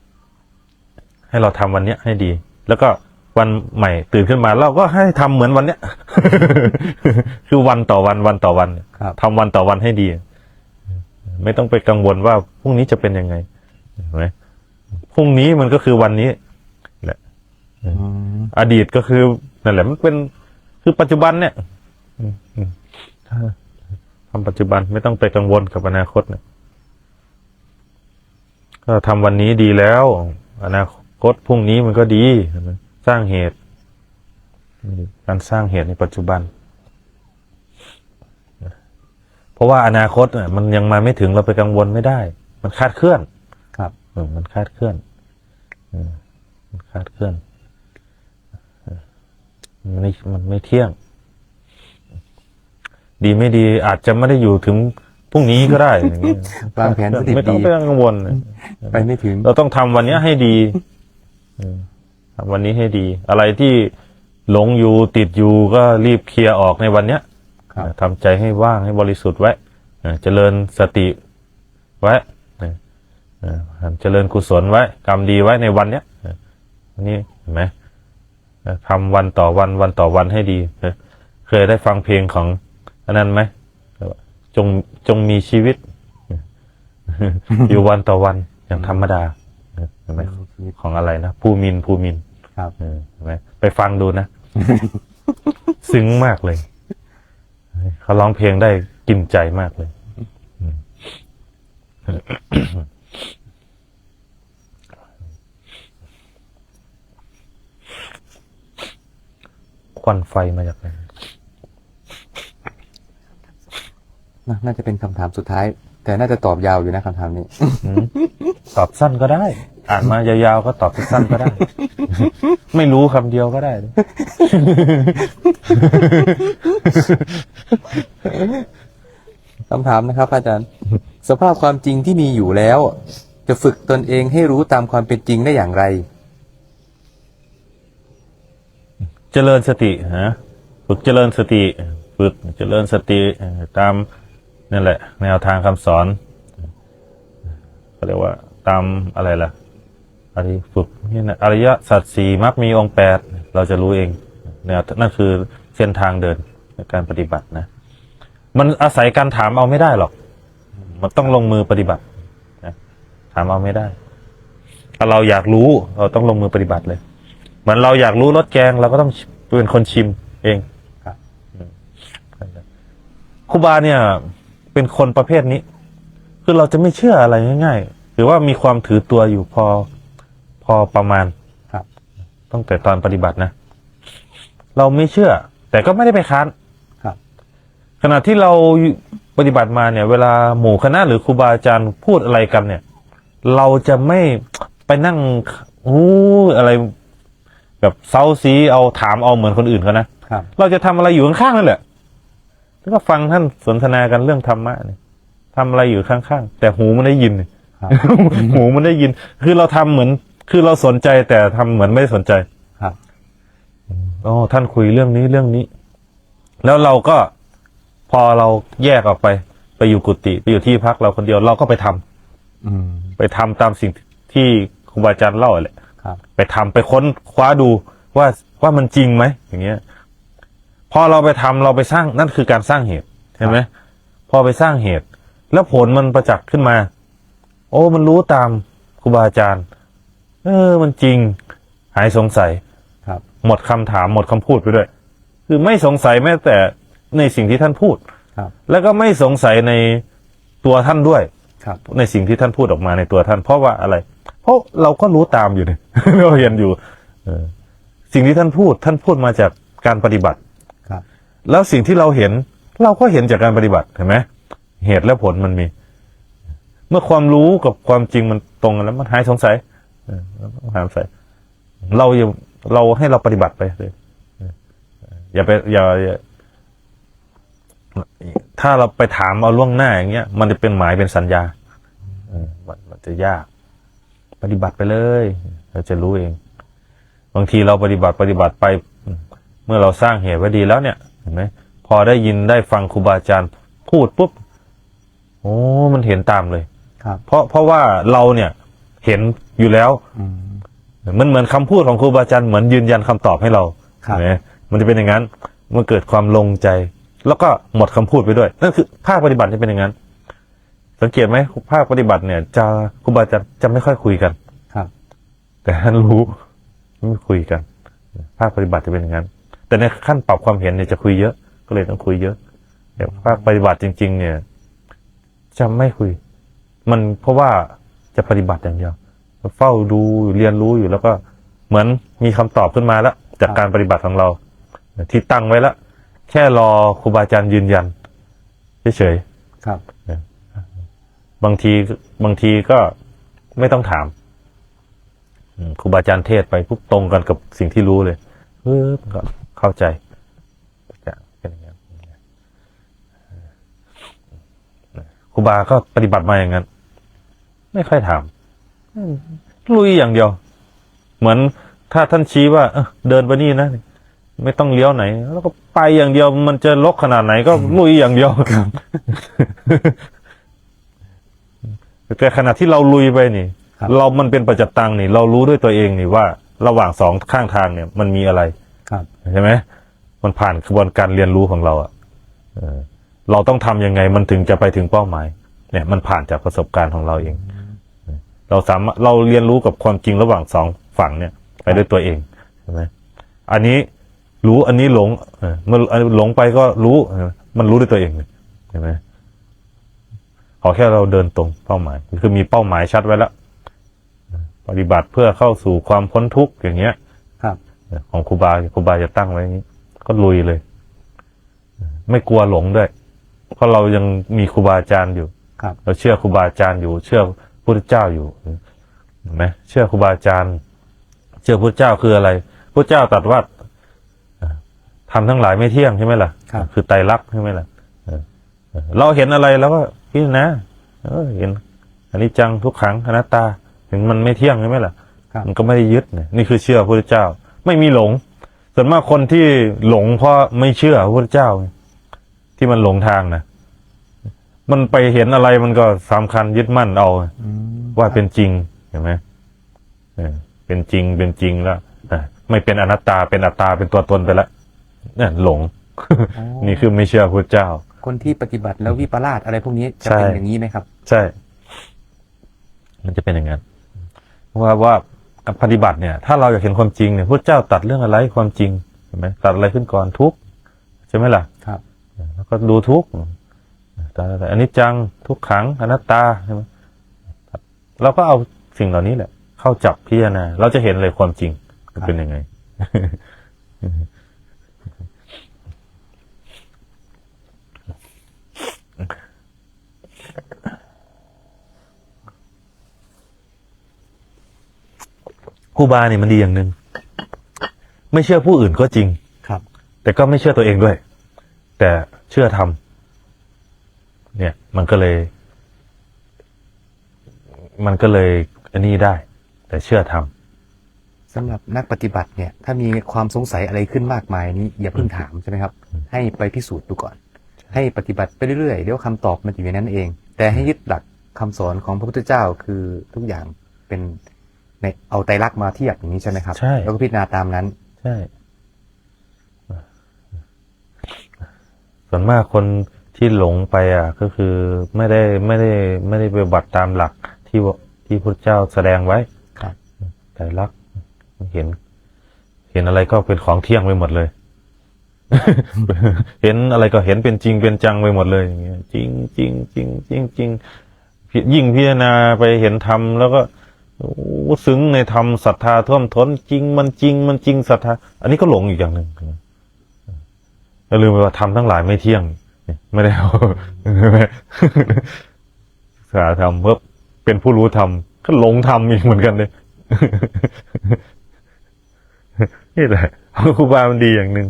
ให้เราทำวันเนี้ยให้ดี แล้วก็วันใหม่ตื่นขึ้นมาเราก็ให้ทำเหมือนวันเนี้ย คือวันต่อวันวันต่อวัน ครับ ทำวันต่อวันให้ดี ไม่ต้องไปกังวลว่าพรุ่งนี้จะเป็นยังไงเห็นไหมพรุ่งนี้มันก็คือวันนี้แหละ อดีตก็คือนั่นแหละมันเป็นคือปัจจุบันเนี่ยทำปัจจุบันไม่ต้องไปกังวลกับอนาคตเนี่ยก็ทำวันนี้ดีแล้วอนาคตพรุ่งนี้มันก็ดีสร้างเหตุการสร้างเหตุในปัจจุบันเพราะว่าอนาคตมันยังมาไม่ถึงเราไปกังวลไม่ได้มันคาดเคลื่อน ครับ มันคาดเคลื่อนมันคาดเคลื่อนมันไม่เที่ยงดีไม่ดีอาจจะไม่ได้อยู่ถึงพรุ่งนี้ก็ได้อย่างเงี้ยว างแผนไม่ ไม่ต้ ดี องไปกังวล ไปไม่ถึง เราต้องทำวันนี้ให้ดีทำวันนี้ให้ดี อะไรที่หลงอยู่ติดอยู่ก็รีบเคลียร์ออกในวันเนี้ย ครับ ทำใจให้ว่างให้บริสุทธิ์ไว้เจริญสติไว้เจริญกุศลไว้กรรมดีไว้ในวันเนี้ยนี่เห็นไหมทำวันต่อวันวันต่อวันให้ดีเคยได้ฟังเพลงของอันนั้นไหมจงมีชีวิต อยู่วันต่อวันอย่างธรรมดาเห็นไหมของอะไรนะภูมินทร์ ครับ เห็นไหมไปฟังดูนะ ซึ้งมากเลยเขาร้องเพลงได้กินใจมากเลยควันไฟมาจากไหน น่าจะเป็นคำถามสุดท้าย แต่น่าจะตอบยาวอยู่นะคำถามนี้ ตอบสั้นก็ได้ อ่านมายาวๆก็ตอบสั้นก็ได้ ไม่รู้คำเดียวก็ได้ คำถามนะครับอาจารย์ สภาพความจริงที่มีอยู่แล้ว จะฝึกตนเองให้รู้ตามความเป็นจริงได้อย่างไร เจริญสติฝึกเจริญสติฝึกเจริญสติตามนั่นแหละแนวทางคำสอนเขาเรียกว่าตามอะไรล่ะฝึกนี่นะอริยสัจสี่มรรคมีองค์แปดเราจะรู้เองนั่นคือเส้นทางเดินในการปฏิบัตินะมันอาศัยการถามเอาไม่ได้หรอกมันต้องลงมือปฏิบัตินะถามเอาไม่ได้ถ้าเราอยากรู้เราต้องลงมือปฏิบัติเลยเหมือนเราอยากรู้รสแกงเราก็ต้องเป็นคนชิมเอง ครับ ครูบาเนี่ยเป็นคนประเภทนี้คือเราจะไม่เชื่ออะไรง่ายๆหรือว่ามีความถือตัวอยู่พอประมาณ ครับ ตั้งแต่ตอนปฏิบัตินะเราไม่เชื่อ แต่ก็ไม่ได้ไปค้าน ครับ ขณะที่เราปฏิบัติมาเนี่ยเวลาหมู่คณะหรือครูบาอาจารย์พูดอะไรกันเนี่ยเราจะไม่ไปนั่งอะไรแบบเซาซีเอาถามเอาเหมือนคนอื่นเขานะครับ เราจะทำอะไรอยู่ข้างๆนั่นแหละแล้วก็ฟังท่านสนทนากันเรื่องธรรมะเนี่ยทำอะไรอยู่ข้างๆแต่หูมันได้ยิน ครับ หูมันได้ยิน คือเราทำเหมือนคือเราสนใจแต่ทำเหมือนไม่ได้สนใจ ครับ อ๋อท่านคุยเรื่องนี้เรื่องนี้ แล้วเราก็พอเราแยกออกไปอยู่กุฏิไปอยู่ที่พักเราคนเดียวเราก็ไปทำไปทำตามสิ่งที่ครูบาอาจารย์เล่าแหละ ครับ ไปทำไปค้นคว้าดูว่ามันจริงไหมอย่างเงี้ยพอเราไปทำเราไปสร้างนั่นคือการสร้างเหตุเห็นไหมพอไปสร้างเหตุ แล้วผลมันประจักษ์ขึ้นมา โอ้มันรู้ตามครูบาอาจารย์มันจริงหายสงสัย ครับ หมดคำถามหมดคำพูดไปด้วย คือไม่สงสัยแม้แต่ในสิ่งที่ท่านพูด ครับ แล้วก็ไม่สงสัยในตัวท่านด้วย ครับ ในสิ่งที่ท่านพูดออกมาในตัวท่านเพราะว่าอะไร เพราะเราก็รู้ตามอยู่เนี่ย เราเห็นอยู่สิ่งที่ท่านพูดมาจากการปฏิบัติ ครับ แล้วสิ่งที่เราเห็นเราก็เห็นจากการปฏิบัติเห็นไหมเหตุและผลมันมี เมื่อความรู้กับความจริงมันตรงกันแล้วมันหายสงสัยหายสงสัยเราให้เราปฏิบัติไปเลยอย่าถ้าเราไปถามเอาล่วงหน้าอย่างเงี้ยมันจะเป็นหมายเป็นสัญญามันจะยากปฏิบัติไปเลยเราจะรู้เองบางทีเราปฏิบัติไปเมื่อเราสร้างเหตุไว้ดีแล้วเนี่ยเห็นไหมพอได้ยินได้ฟังครูบาอาจารย์พูดปุ๊บ อ้มันเห็นตามเลย ครับ เพราะว่าเราเนี่ยเห็นอยู่แล้ว อืม มันเหมือนคำพูดของครูบาอาจารย์เหมือนยืนยันคำตอบให้เรา ครับ เห็นไหมมันจะเป็นอย่างนั้นมันเกิดความลงใจ แล้วก็หมดคำพูดไปด้วยนั่นคือภาคปฏิบัติจะเป็นอย่างนั้น สังเกตไหมภาคปฏิบัติเนี่ยจะครูบาอาจารย์จะไม่ค่อยคุยกัน ครับ แต่ท่านรู้ไม่คุยกัน ภาคปฏิบัติจะเป็นอย่างนั้น แต่ในขั้นปรับความเห็นเนี่ยจะคุยเยอะ ก็เลยต้องคุยเยอะแต่ภาคปฏิบัติจริง ๆ เนี่ยจะไม่คุย มันเพราะว่าจะปฏิบัติอย่างเดียวเฝ้าดูเรียนรู้อยู่แล้วก็เหมือนมีคำตอบขึ้นมาแล้ว จากการปฏิบัติของเรา ที่ตั้งไว้แล้ว แค่รอครูบาอาจารย์ยืนยันเฉย ครับ ๆบางทีก็ไม่ต้องถามครูบาอาจารย์เทศไปปุ๊บตรงกันกับสิ่งที่รู้เลยก็เข้าใจจะเป็นอย่างนั้นครูบาก็ปฏิบัติมาอย่างนั้นไม่ค่อยถามลุยอย่างเดียว เหมือนถ้าท่านชี้ว่าเดินไปนี่นะไม่ต้องเลี้ยวไหน แล้วก็ไปอย่างเดียว มันจะลกขนาดไหนก็ลุยอย่างเดียวแต่ขณะที่เราลุยไปนี่ ครับ มันเป็นปัจจตังนี่ เรารู้ด้วยตัวเองนี่ว่า ระหว่างสองข้างทางเนี่ย มันมีอะไร ครับ ใช่ไหมมันผ่านกระบวนการเรียนรู้ของเราอ่ะเราต้องทำยังไงมันถึงจะไปถึงเป้าหมาย เนี่ย มันผ่านจากประสบการณ์ของเราเอง เราเรียนรู้กับความจริงระหว่างสองฝั่งเนี่ย ไปด้วยตัวเองใช่ไหมอันนี้รู้อันนี้หลงเมื่อหลงไปก็รู้มันรู้ด้วยตัวเองใช่ไหมขอแค่เราเดินตรงเป้าหมายคือมีเป้าหมายชัดไว้แล้วปฏิบัติเพื่อเข้าสู่ความพ้นทุกข์อย่างเงี้ย ครับ ของครูบาจะตั้งไว้อย่างนี้ก็ลุยเลย ไม่กลัวหลงด้วย เพราะเรายังมีครูบาอาจารย์อยู่ ครับ เราเชื่อครูบาอาจารย์อยู่ เชื่อพุทธเจ้าอยู่เห็นไหมเชื่อครูบาอาจารย์ เชื่อพุทธเจ้าคืออะไรพุทธเจ้าตรัสว่าทำทั้งหลายไม่เที่ยงใช่ไหมล่ะ ครับ คือไตรลักษณ์ใช่ไหมล่ะเราเห็นอะไรแล้วก็พิจารณาเห็นอนิจจังทุกขังอนัตตาถึงมันไม่เที่ยงใช่ไหมล่ะ ครับ มันก็ไม่ได้ยึดเนี่ยนี่คือเชื่อพระพุทธเจ้า ไม่มีหลง ส่วนมากคนที่หลงเพราะไม่เชื่อพระพุทธเจ้าที่มันหลงทางนะมันไปเห็นอะไรมันก็สำคัญยึดมั่นเอา อืม ว่าเป็นจริงเห็นไหมเป็นจริงแล้วไม่เป็นอนัตตาเป็นอัตตาเป็นตัวตนไปแล้วเนี่ยหลง อ๋อ นี่คือไม่เชื่อพระพุทธเจ้า คนที่ปฏิบัติแล้ววิปลาสอะไรพวกนี้จะ ใช่ เป็นอย่างนี้ไหมครับ ใช่ มันจะเป็นอย่างนั้นว่าปฏิบัติเนี่ย ถ้าเราอยากเห็นความจริงเนี่ยพระเจ้าตัดเรื่องอะไรความจริงเห็นไหมตัดอะไรขึ้นก่อนทุกข์ใช่ไหมล่ะ ครับ แล้วก็ดูทุกข์แต่อันนี้จังทุกขังอนัตตาใช่ไหมเราก็เอาสิ่งเหล่านี้แหละ เข้าจับพิจารณาเราจะเห็นเลยความจริงมันเป็นยังไง ครูบาเนี่ยมันดีอย่างหนึ่งไม่เชื่อผู้อื่นก็จริง ครับ แต่ก็ไม่เชื่อตัวเองด้วย แต่เชื่อธรรมเนี่ย มันก็เลยอันนี้ได้ แต่เชื่อธรรม สำหรับนักปฏิบัติเนี่ย ถ้ามีความสงสัยอะไรขึ้นมากมายนี้อย่าเพิ่งถามใช่ไหมครับ ให้ไปพิสูจน์ดูก่อน ให้ปฏิบัติไปเรื่อยๆเดี๋ยวคำตอบมันจะอยู่ในนั้นเอง แต่ให้ยึดหลักคำสอนของพระพุทธเจ้าคือทุกอย่างเป็นในเอาไตรลักษณ์มาเทียบอย่างนี้ใช่ไหมครับ ใช่ แล้วก็พิจารณาตามนั้น ใช่ ส่วนมากคนที่หลงไปก็คือไม่ได้ไปบัติตามหลักที่พระเจ้าแสดงไว้ ครับ แต่รักเห็นอะไรก็เป็นของเที่ยงไปหมดเลย เห็นอะไรก็เห็นเป็นจริงเป็นจังไปหมดเลยอย่างเงี้ยจริงยิ่งพิจารณาไปเห็นธรรมแล้วก็ซึ้งในธรรมศรัทธาท่วมท้นจริงศรัทธาอันนี้ก็หลงอีกอย่างหนึ่งอย่าลืมไปว่าธรรมทั้งหลายไม่เที่ยงไม่ได้เอา ศึกษาธรรมเพื่อเป็นผู้รู้ธรรมก็หลงธรรมอีกเหมือนกันเลย นี่แหละครูบามันดีอย่างหนึ่ง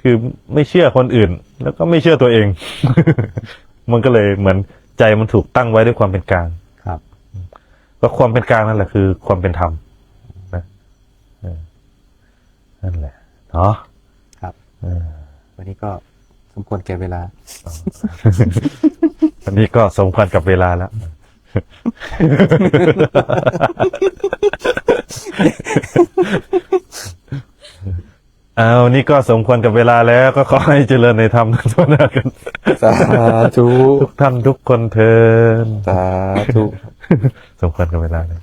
คือไม่เชื่อคนอื่น แล้วก็ไม่เชื่อตัวเอง มันก็เลยเหมือนใจมันถูกตั้งไว้ด้วยความเป็นกลาง ครับ ก็ความเป็นกลางนั่นแหละคือความเป็นธรรมนะนั่นแหละเนาะ ครับ วันนี้ก็ สมควรแก่เวลา อันนี้ก็สมควรกับเวลาแล้ว เอานี่ก็สมควรกับเวลาแล้วก็ขอให้เจริญในธรรมทั้งทั่วหน้ากัน สาธุ ทุกท่านทุกคนเทิน สาธุ สมควรกับเวลาเลย